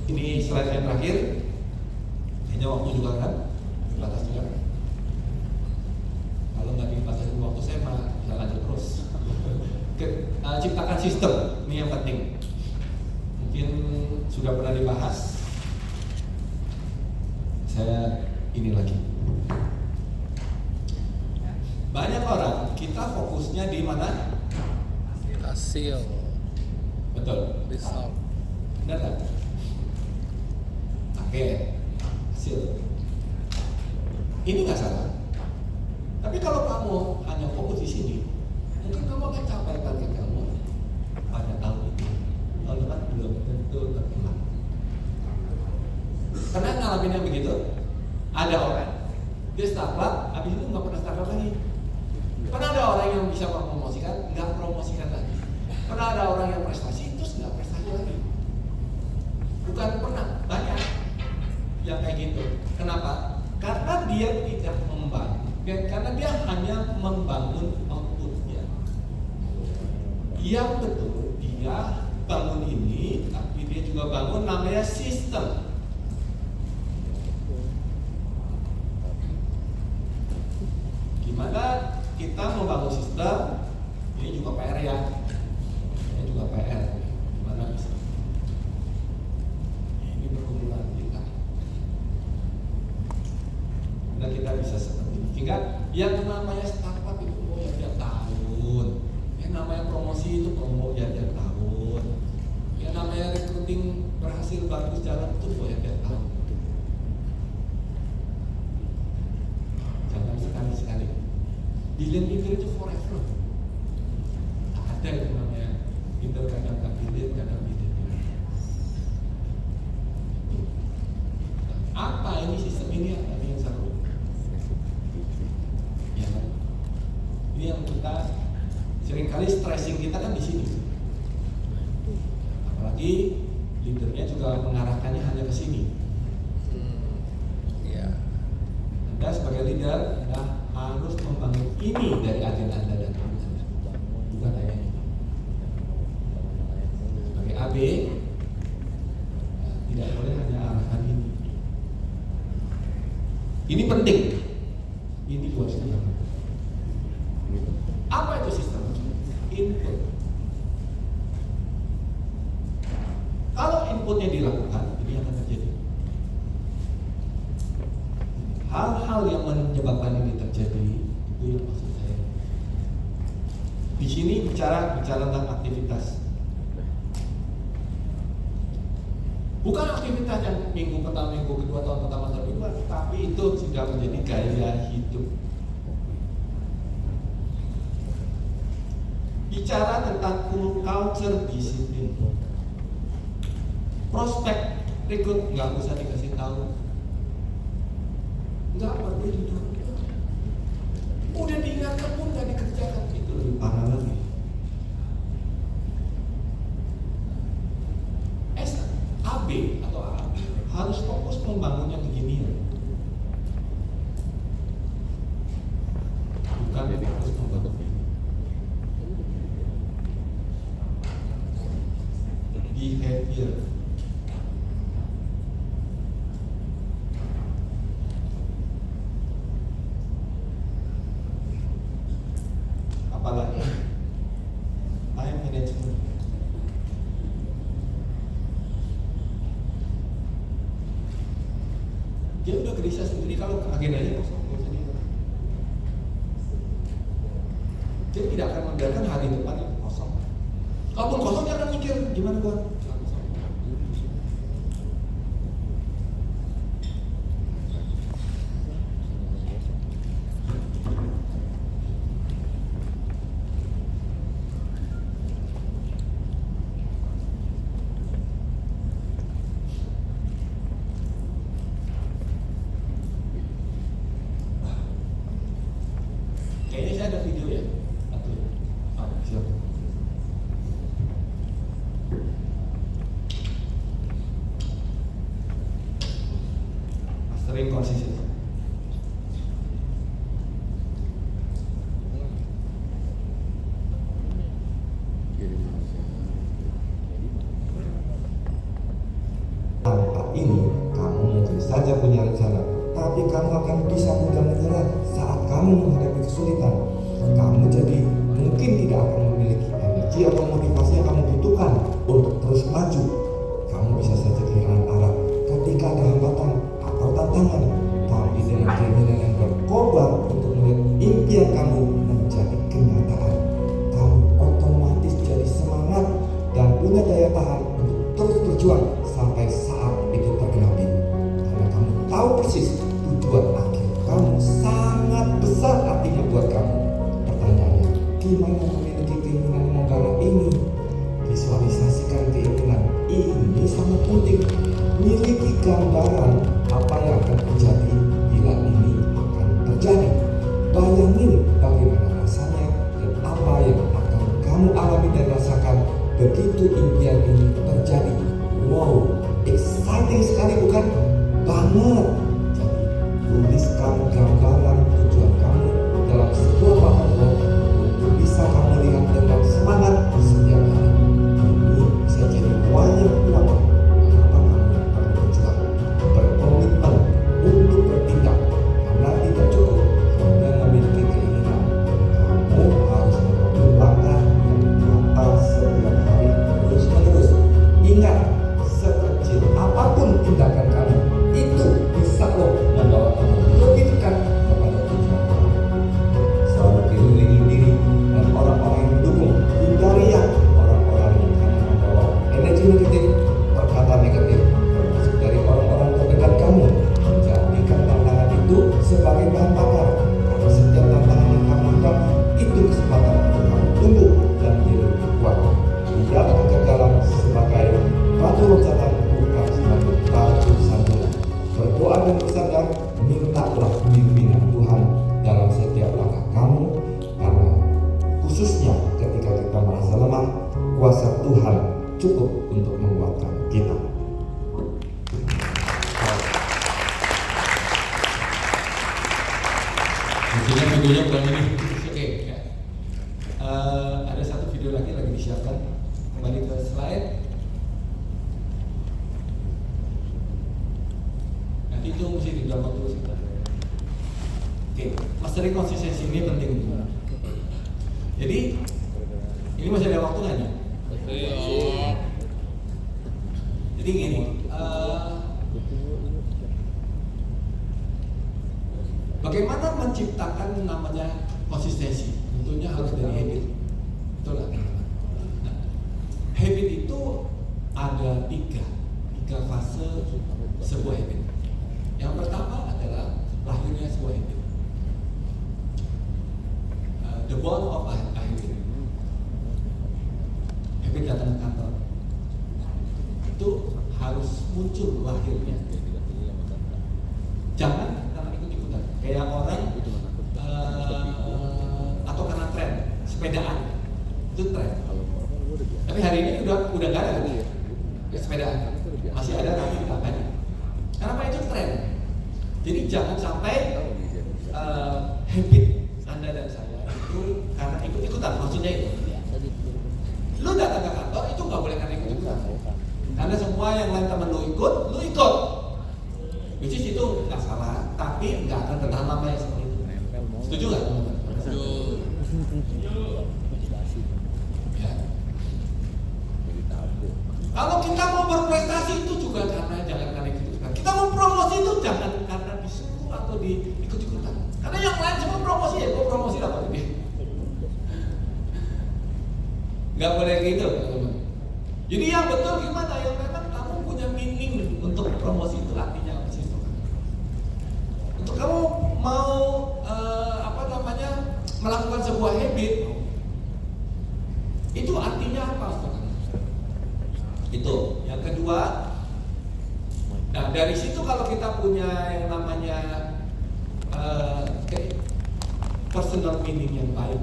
ini slide yang terakhir. Kayaknya waktu juga kan dibatas juga. Kalau nggak dibatasi waktu saya mah bisa lanjut terus. Ciptakan sistem, ini yang penting. Mungkin sudah pernah dibahas. Saya ini lagi. Banyak orang kita fokusnya di mana? Hasil. Betul. Result. Benar kan? Oke. Hasil. Ini nggak salah. Tapi kalau kamu hanya fokus di sini, mungkin kamu akan capai target kamu pada tahun ini. Tahun depan belum tentu tercapai. Karena ngalamin yang begitu, ada orang dia startup, habis itu nggak pernah startup lagi. Pernah ada orang yang bisa mempromosikan, nggak promosikan lagi. Pernah ada orang yang prestasi, terus nggak prestasi lagi. Bukan pernah, banyak yang kayak gitu. Kenapa? Karena dia tidak membangun, karena dia hanya membangun outputnya. Yang betul, dia bangun ini, tapi dia juga bangun namanya sistem. Gimana kita membangun sistem? Ini juga PR ya. Ini juga PR. Gimana bisa? Ini perkumpulan kita. Nah kita bisa seperti ini. Sehingga yang namanya startup itu ya tiap tahun. Yang namanya promosi itu promo ya tiap tahun. Yang namanya recruiting berhasil bagus jalan itu ya tiap tahun. Jangan sekali Billion leader itu forever. Tak ada itu namanya leader kadang nggak billion, kadang billion. Apa ini sistem ini? Apa ini yang seru? Ya kan? Ini yang kita seringkali stressing kita kan di sini. Apalagi leadernya juga mengarahkannya hanya ke sini. Ya. Anda sebagai leader, Anda harus membangun ini dari agenda Anda dan tim Anda, bukan hanya ini. Sebagai AB, tidak boleh hanya arahan ini. Ini penting. Ini juga sistem. Apa itu sistem? Input. Kalau inputnya dilakukan, ini akan terjadi. Hal-hal yang menyebabkan ini terjadi, itu yang maksud saya. Di sini bicara tentang aktivitas. Bukan aktivitas yang minggu pertama, minggu kedua, tahun pertama, tahun kedua, tapi itu sudah menjadi gaya hidup. Bicara tentang culture disiplin. Prospek rekrut nggak usah dikasih tahu, nggak perlu didorong. Udah diingatkan pun nggak dikerjakan, itu lebih parah lagi. AB atau AB harus fokus membangun yang begini, bukan fokus membangun behavior. Apalagi time management. Dia udah gelisah sendiri kalau agendanya kosong sendiri. Dia tidak akan membiarkan hari depan yang kosong. Kalaupun kosong dia akan mikir gimana gua. Kayaknya saya ada video ya. Atau siap. Mastering konsisten. Tanpa ini, kamu mungkin saja punya rencana, tapi kamu akan bisa mudah menyerah saat kamu menghadapi kesulitan. Kamu jadi mungkin tidak akan memiliki energi atau motivasi yang kamu butuhkan untuk terus maju. Kamu bisa saja kehilangan arah ketika ada hambatan atau tantangan, tapi dengan keinginan yang berkobar untuk melihat impian kamu menjadi kenyataan, kamu otomatis jadi semangat dan punya daya tahan untuk terus berjuang sampai saat itu tergenapi. Karena kamu tahu persis tujuan akhir kamu sangat besar artinya buat kamu. Pertanyaannya, gimana memiliki keinginan yang menggarap ini? Visualisasikan keinginan ini sangat penting. Miliki gambaran apa yang akan terjadi bila ini akan terjadi. Bayangin bagaimana rasanya dan apa yang akan kamu alami dan rasakan begitu impian ini terjadi. Wow, exciting sekali bukan? Banget. Jadi, tuliskan gambaran tujuan kamu dalam sebuah papan blog untuk bisa kamu lihat dengan semangat setiap hari. Ini bisa jadi banyak kenapa kamu perlu berjuang, berkomitmen untuk bertindak, karena tidak cukup hanya memiliki keinginan. Kamu harus mengambil langkah yang nyata setiap hari terus-menerus. Ingat, sekecil apapun tindakan kamu, itu bisa loh membawa kamu lebih dekat kepada tujuan. kuasa Tuhan cukup untuk menguatkan kita. Mestinya videonya bukan ini. Oke. Ya. Ada satu video lagi disiapkan. Kembali ke slide. Nanti itu mesti didownload terus. Oke, mastering konsistensi ini penting. Jadi ini masih ada waktu nggak nih? Jadi gini, bagaimana menciptakan namanya konsistensi? Tentunya harus dari habit. Betul lah. Nah, habit itu ada tiga fase sebuah habit. Yang pertama adalah lahirnya sebuah habit. The born of a habit. Habit datang ke kantor. Itu harus muncul lahirnya. Jangan karena ikut-ikutan. Kayak orang atau karena tren sepedaan itu tren. Tapi hari ini udah gak ada kan ya, sepedaan. Masih ada tapi tidak banyak. Kenapa itu tren? Jadi jangan sampai habit Anda dan saya itu karena ikut-ikutan. Maksudnya itu lu datang ke kantor itu nggak boleh karena ikut-ikutan. Karena semua yang lain teman lu ikut. Which is itu nggak salah, tapi nggak akan bertahan lama ya seperti itu. Setuju nggak teman-teman? Ya. Kalau kita mau berprestasi itu juga jangan karena ikut-ikutan. Kita mau promosi itu jangan karena disuruh atau diikut-ikutan. Karena yang lain semua promosi ya, gua promosi apa ini? Nggak boleh gitu, teman-teman. Jadi yang betul gimana? Yang memang kamu punya meaning untuk promosi itu artinya apa sih? Untuk kamu mau melakukan sebuah habit, itu artinya apa untuk kamu? Itu. Yang kedua, nah dari situ kalau kita punya yang namanya personal meaning yang baik,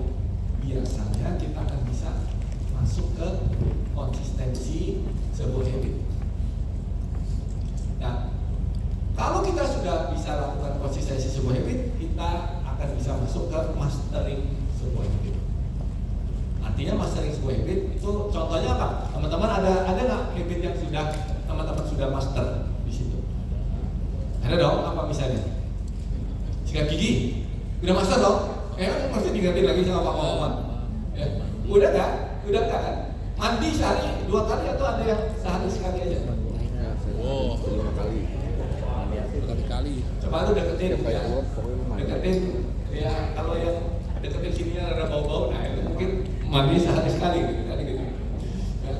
biasanya kita akan bisa masuk ke konsistensi sebuah habit. Nah, kalau kita sudah bisa lakukan konsistensi sebuah habit, kita akan bisa masuk ke mastering sebuah habit. Artinya mastering sebuah habit itu contohnya apa? Teman-teman ada nggak habit yang sudah teman-teman sudah master di situ? Ada dong? Apa misalnya? Sikat gigi, udah master dong? Masih diganti lagi sama Pak Muhammad. Ya. Udah kan? Udah kan? Mandi sehari 2 kali atau ada yang sehari sekali aja? Oh, 5 kali. Berkali-kali. Coba lu deketin ya kalau yang deketin sininya ada bau-bau, nah itu mungkin mandi sehari sekali gitu. Ya.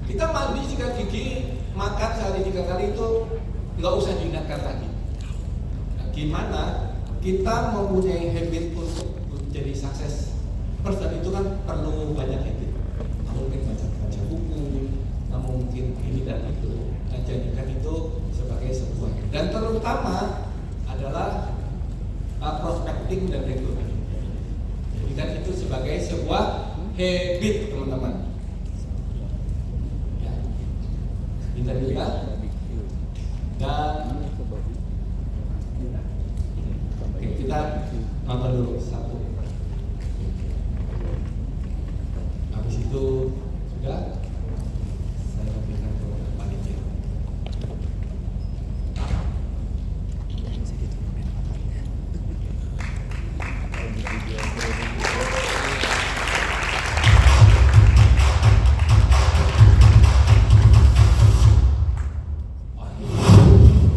Kita mandi sikat gigi, makan sehari 3 kali itu nggak usah diingatkan lagi. Nah, gimana kita mempunyai habit untuk menjadi sukses person itu kan perlu banyak habit. Nah, mungkin baca buku, nah, mungkin ini dan itu. Nah, jadikan itu sebagai sebuah habit. Dan terutama adalah prospecting dan recruiting. Jadikan itu sebagai sebuah habit, teman-teman. Ya. Kita lihat dan oke, kita nonton dulu satu. Habis itu sudah saya berikan ke panitia.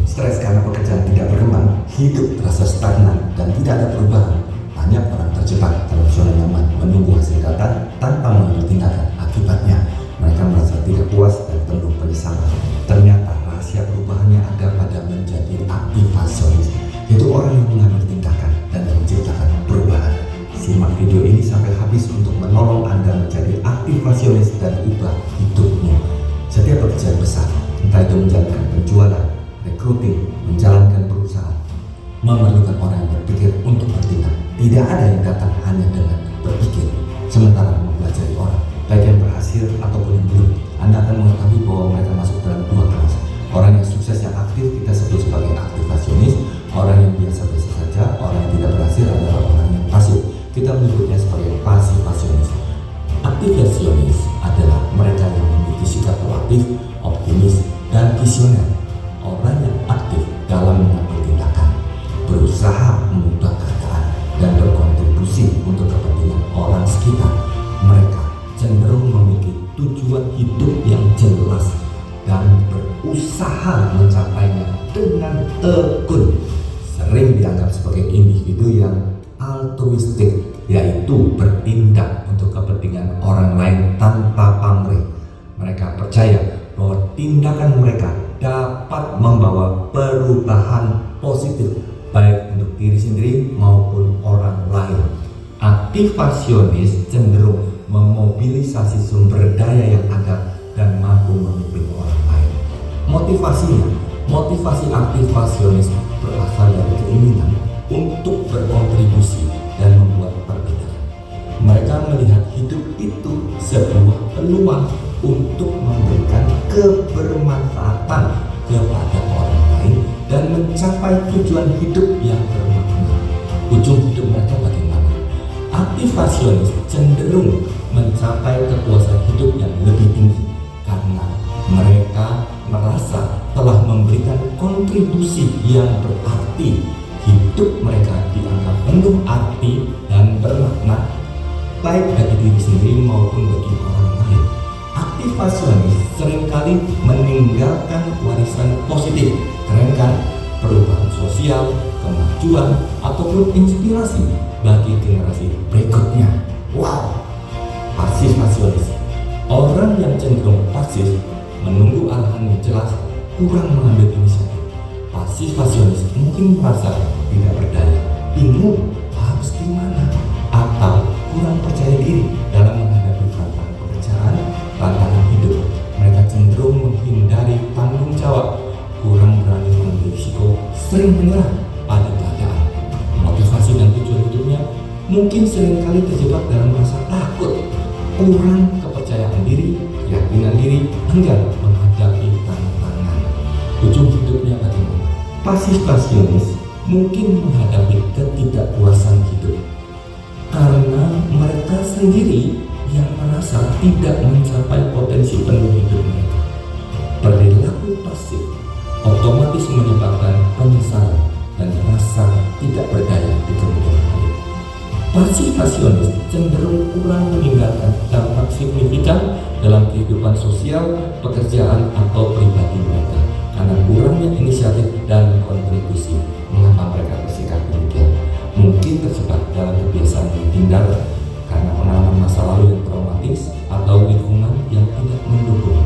Stres karena pekerjaan tidak berkembang, hidup terasa stagnan dan tidak ada perubahan. Banyak orang terjebak dalam zona nyaman menunggu hasil datang tanpa mengambil tindakan. Akibatnya, mereka merasa tidak puas dan penuh penyesalan. Ternyata rahasia perubahannya ada pada menjadi aktivasionis, yaitu orang yang mengambil tindakan dan menciptakan perubahan. Simak video ini sampai habis untuk menolong Anda menjadi aktivasionis dan ubah hidupnya. Setiap pekerjaan besar, entah itu menjalankan penjualan, recruiting, menjalankan perusahaan, memerlukan orang yang berpikir untuk bertindak. Tidak ada yang datang hanya dengan berpikir, sementara mempelajari orang, baik kreatif, optimis, dan visioner. Orang yang aktif dalam mengambil tindakan, berusaha mengubah keadaan, dan berkontribusi untuk kepentingan orang sekitar. Mereka cenderung memiliki tujuan hidup yang jelas dan berusaha mencapainya dengan tekun. Sering dianggap sebagai individu yang altruistik, yaitu bertindak untuk kepentingan orang lain tanpa pamrih. Mereka percaya bahwa tindakan mereka dapat membawa perubahan positif baik untuk diri sendiri maupun orang lain. Aktivasionis cenderung memobilisasi sumber daya yang ada dan mampu memimpin orang lain. Motivasi aktivasionis berasal dari keinginan untuk berkontribusi dan membuat perbedaan. Mereka melihat hidup itu sebuah peluang untuk memberikan kebermanfaatan kepada orang lain dan mencapai tujuan hidup yang bermakna. Ujung hidup mereka bagaimana? Aktivasionis cenderung mencapai kepuasan hidup yang lebih tinggi karena mereka merasa telah memberikan kontribusi yang berarti. Hidup mereka dianggap penuh arti dan bermakna baik bagi diri sendiri maupun bagi orang lain. Aktivasionis seringkali meninggalkan warisan positif, keren kan? Perubahan sosial, kemajuan, ataupun inspirasi bagi generasi berikutnya. Wow! Pasifasionis. Orang yang cenderung pasif, menunggu arahan yang jelas, kurang mengambil inisiatif. Pasifasionis mungkin merasa tidak berdaya, bingung harus gimana, atau kurang percaya diri dalam menghadapi tantangan pekerjaan, tantangan hidup. Mereka cenderung menghindari tanggung jawab, kurang berani mengambil risiko, sering menyerah pada keadaan. Motivasi dan tujuan hidupnya mungkin seringkali terjebak dalam rasa takut, kurang kepercayaan diri, keyakinan diri, enggan menghadapi tantangan. Ujung hidupnya bagaimana? Pasifasionis mungkin menghadapi ketidakpuasan hidup karena mereka sendiri yang merasa tidak mencapai potensi penuh hidup mereka. Perilaku pasif otomatis menyebabkan penyesalan dan rasa tidak berdaya di kemudian hari. Pasifasionis cenderung kurang meninggalkan dampak signifikan dalam kehidupan sosial, pekerjaan, atau pribadi mereka karena kurangnya inisiatif dan kontribusi. Mengapa mereka bersikap demikian? Mungkin terjebak dalam kebiasaan menghindar karena pengalaman masa lalu yang traumatis atau lingkungan yang tidak mendukung.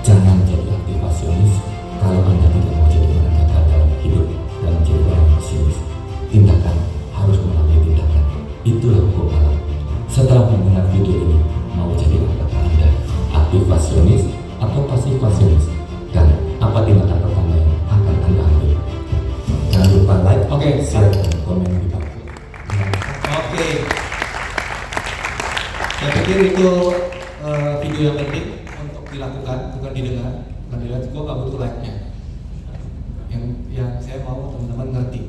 Jangan jadi aktivasionis kalau Anda tidak mau jadi orang gagal dalam hidup dan menjadi orang pesimis. Tindakan harus mengambil tindakan. Itulah hukum alam. Setelah mendengar video ini, mau jadi apa Anda? Aktivasionis atau pasifasionis? Dan apa tindakan pertama yang akan Anda ambil? Jangan lupa like, share, dan komen di bawah. Oke. Saya pikir itu video yang penting untuk dilakukan, bukan didengar. Bukan dilihat, gue gak butuh like-nya. Yang saya mau teman-teman ngerti.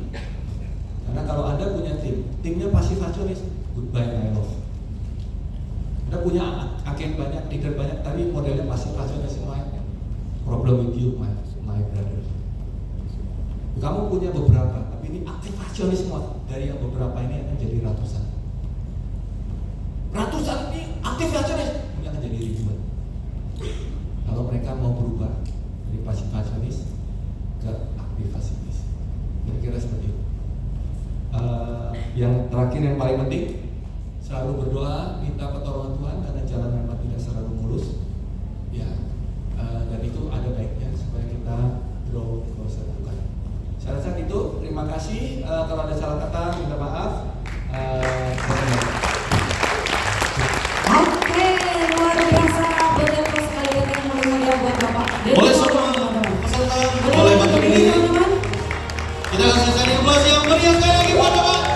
Karena kalau Anda punya timnya pasifasionis, goodbye my love. Anda punya agen banyak, leader banyak, tapi modelnya pasifasionis semuanya. Problem with you, my brother. Kamu punya beberapa, tapi ini aktivasionis semua. Dari yang beberapa ini akan jadi ratusan. Ratusan ini aktivasionis, ini akan jadi ribuan. Kalau mereka mau berubah dari pasifasionis ke aktivasionis, kira-kira seperti itu. Yang terakhir yang paling penting, selalu berdoa, minta pertolongan Tuhan karena jalan memang tidak selalu mulus. Ya, dan itu ada baiknya supaya kita grow closer to God. Saya rasa itu. Terima kasih. Kalau ada salah kata, minta maaf. Oke, luar biasa. Betul sekali yang mulia buat Bapak. Boleh semua peserta boleh bantu diri. Teman-teman. Kita kasih seni yang meriah sekali lagi buat Bapak.